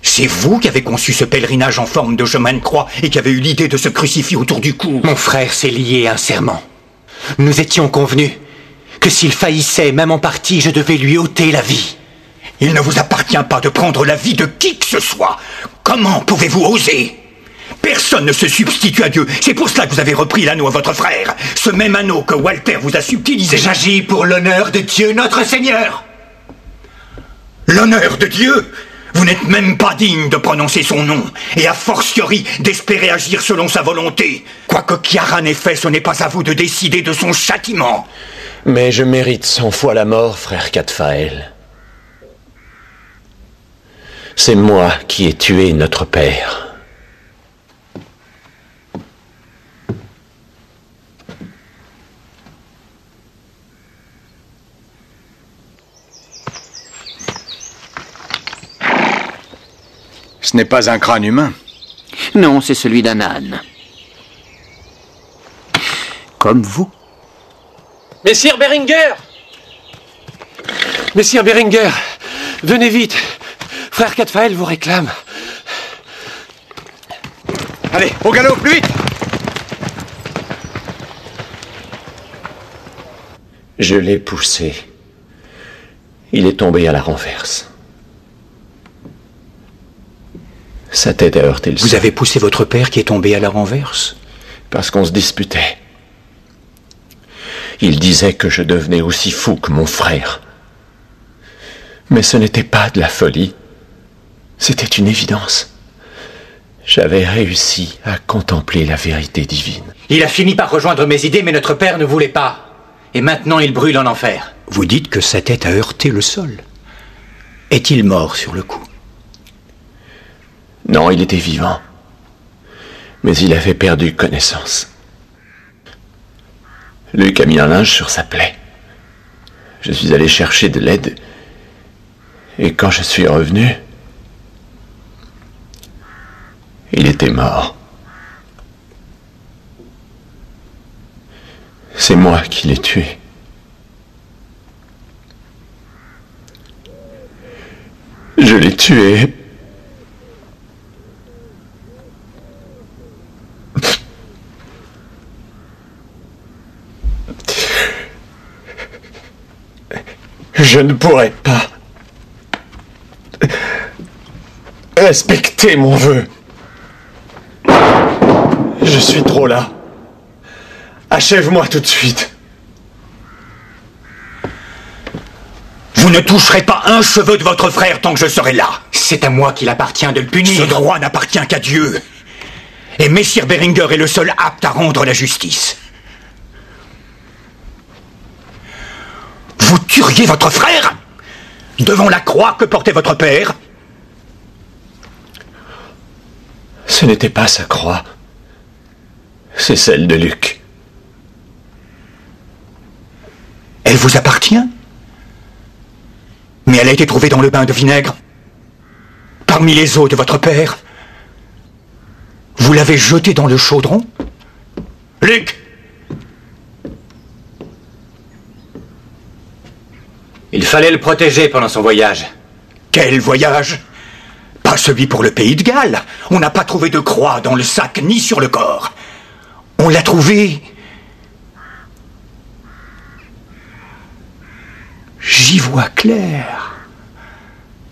C'est vous qui avez conçu ce pèlerinage en forme de chemin de croix et qui avez eu l'idée de se crucifier autour du cou? Mon frère s'est lié à un serment. Nous étions convenus que s'il faillissait, même en partie, je devais lui ôter la vie. Il ne vous appartient pas de prendre la vie de qui que ce soit. Comment pouvez-vous oser? Personne ne se substitue à Dieu. C'est pour cela que vous avez repris l'anneau à votre frère. Ce même anneau que Walter vous a subtilisé. J'agis pour l'honneur de Dieu notre Seigneur. L'honneur de Dieu? Vous n'êtes même pas digne de prononcer son nom, et a fortiori d'espérer agir selon sa volonté. Quoi que Kiaran ait fait, ce n'est pas à vous de décider de son châtiment. Mais je mérite 100 fois la mort, frère Cadfael. C'est moi qui ai tué notre père. Ce n'est pas un crâne humain. Non, c'est celui d'un âne. Comme vous. Messire Beringer! Messire Beringer, venez vite. Frère Cadfael vous réclame. Allez, au galop, plus vite! Je l'ai poussé. Il est tombé à la renverse. Sa tête a heurté le sol. Vous avez poussé votre père qui est tombé à la renverse? Parce qu'on se disputait. Il disait que je devenais aussi fou que mon frère. Mais ce n'était pas de la folie. C'était une évidence. J'avais réussi à contempler la vérité divine. Il a fini par rejoindre mes idées, mais notre père ne voulait pas. Et maintenant, il brûle en enfer. Vous dites que sa tête a heurté le sol. Est-il mort sur le coup? Non, il était vivant. Mais il avait perdu connaissance. Luc a mis un linge sur sa plaie. Je suis allé chercher de l'aide. Et quand je suis revenu, il était mort. C'est moi qui l'ai tué. Je l'ai tué. Je ne pourrais pas respecter mon vœu. Je suis trop là. Achève-moi tout de suite. Vous ne toucherez pas un cheveu de votre frère tant que je serai là. C'est à moi qu'il appartient de le punir. Ce droit n'appartient qu'à Dieu. Et Messire Beringer est le seul apte à rendre la justice. Vous tueriez votre frère devant la croix que portait votre père? Ce n'était pas sa croix. C'est celle de Luc. Elle vous appartient? Mais elle a été trouvée dans le bain de vinaigre, parmi les os de votre père. Vous l'avez jetée dans le chaudron? Luc! Il fallait le protéger pendant son voyage. Quel voyage? Pas celui pour le pays de Galles. On n'a pas trouvé de croix dans le sac ni sur le corps. On l'a trouvé... J'y vois clair.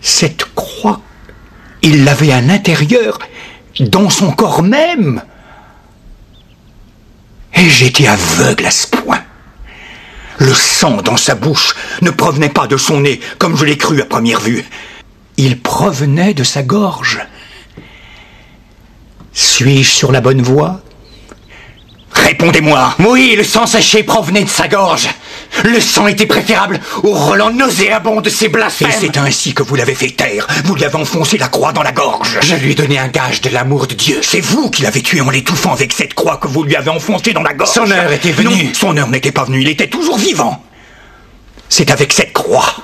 Cette croix, il l'avait à l'intérieur, dans son corps même. Et j'étais aveugle à ce point. Le sang dans sa bouche ne provenait pas de son nez, comme je l'ai cru à première vue. Il provenait de sa gorge. Suis-je sur la bonne voie? Répondez-moi. Oui, le sang séché provenait de sa gorge. Le sang était préférable au relent nauséabond de ses blasphèmes. Et c'est ainsi que vous l'avez fait taire. Vous lui avez enfoncé la croix dans la gorge. Je lui ai donné un gage de l'amour de Dieu. C'est vous qui l'avez tué en l'étouffant avec cette croix que vous lui avez enfoncée dans la gorge. Son heure était venue. Non, son heure n'était pas venue, il était toujours vivant. C'est avec cette croix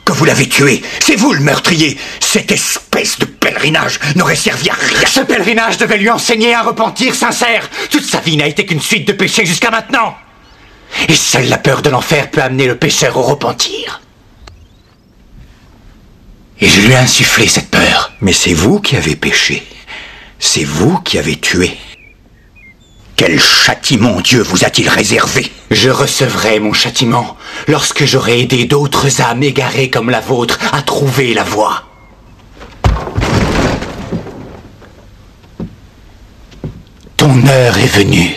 que vous l'avez tué. C'est vous le meurtrier. Cette espèce de pèlerinage n'aurait servi à rien. Ce pèlerinage devait lui enseigner un repentir sincère. Toute sa vie n'a été qu'une suite de péchés jusqu'à maintenant. Et seule la peur de l'enfer peut amener le pécheur au repentir. Et je lui ai insufflé cette peur. Mais c'est vous qui avez péché. C'est vous qui avez tué. Quel châtiment Dieu vous a-t-il réservé? Je recevrai mon châtiment lorsque j'aurai aidé d'autres âmes égarées comme la vôtre à trouver la voie. Ton heure est venue.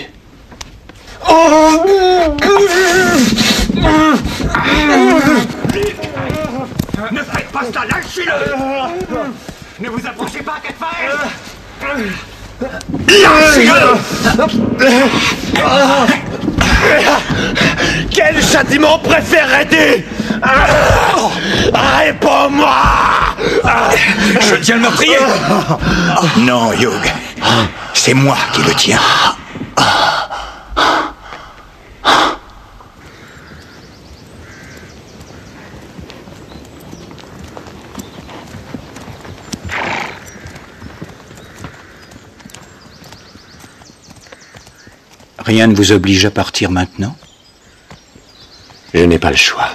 Ne faites pas ça, lâchez-le! Ne vous approchez pas, Catfire! Lâchez-le! Quel châtiment préférerais-tu? Réponds-moi! Je tiens le meurtrier! Non, Hugh. C'est moi qui le tiens. Rien ne vous oblige à partir maintenant? Je n'ai pas le choix.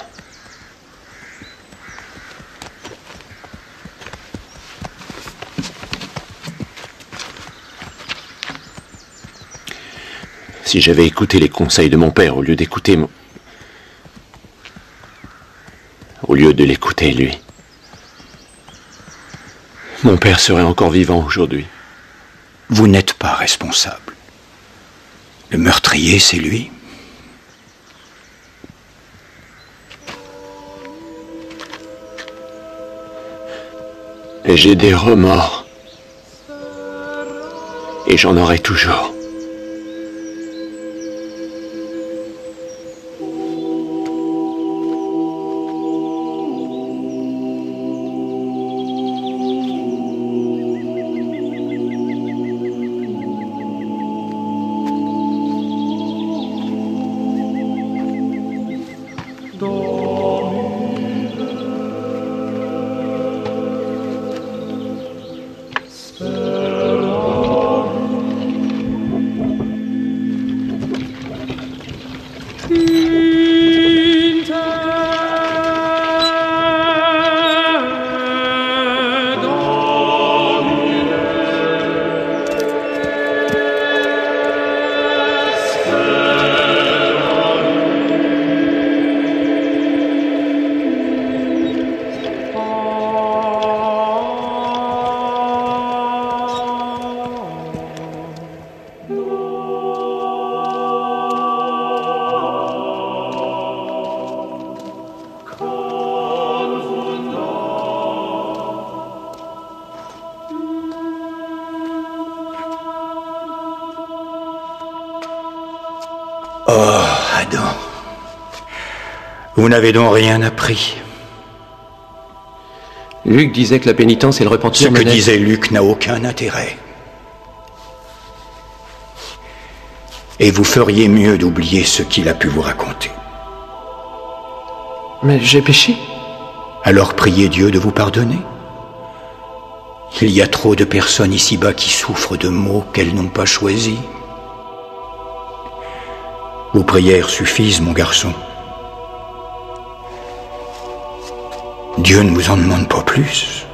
Si j'avais écouté les conseils de mon père au lieu d'écouter au lieu de l'écouter, lui, mon père serait encore vivant aujourd'hui. Vous n'êtes pas responsable. Le meurtrier, c'est lui. Et j'ai des remords. Et j'en aurai toujours. Vous n'avez donc rien appris. Luc disait que la pénitence et le repentir... Ce que disait Luc n'a aucun intérêt. Et vous feriez mieux d'oublier ce qu'il a pu vous raconter. Mais j'ai péché. Alors priez Dieu de vous pardonner. Il y a trop de personnes ici-bas qui souffrent de maux qu'elles n'ont pas choisis. Vos prières suffisent, mon garçon. Dieu ne vous en demande pas plus.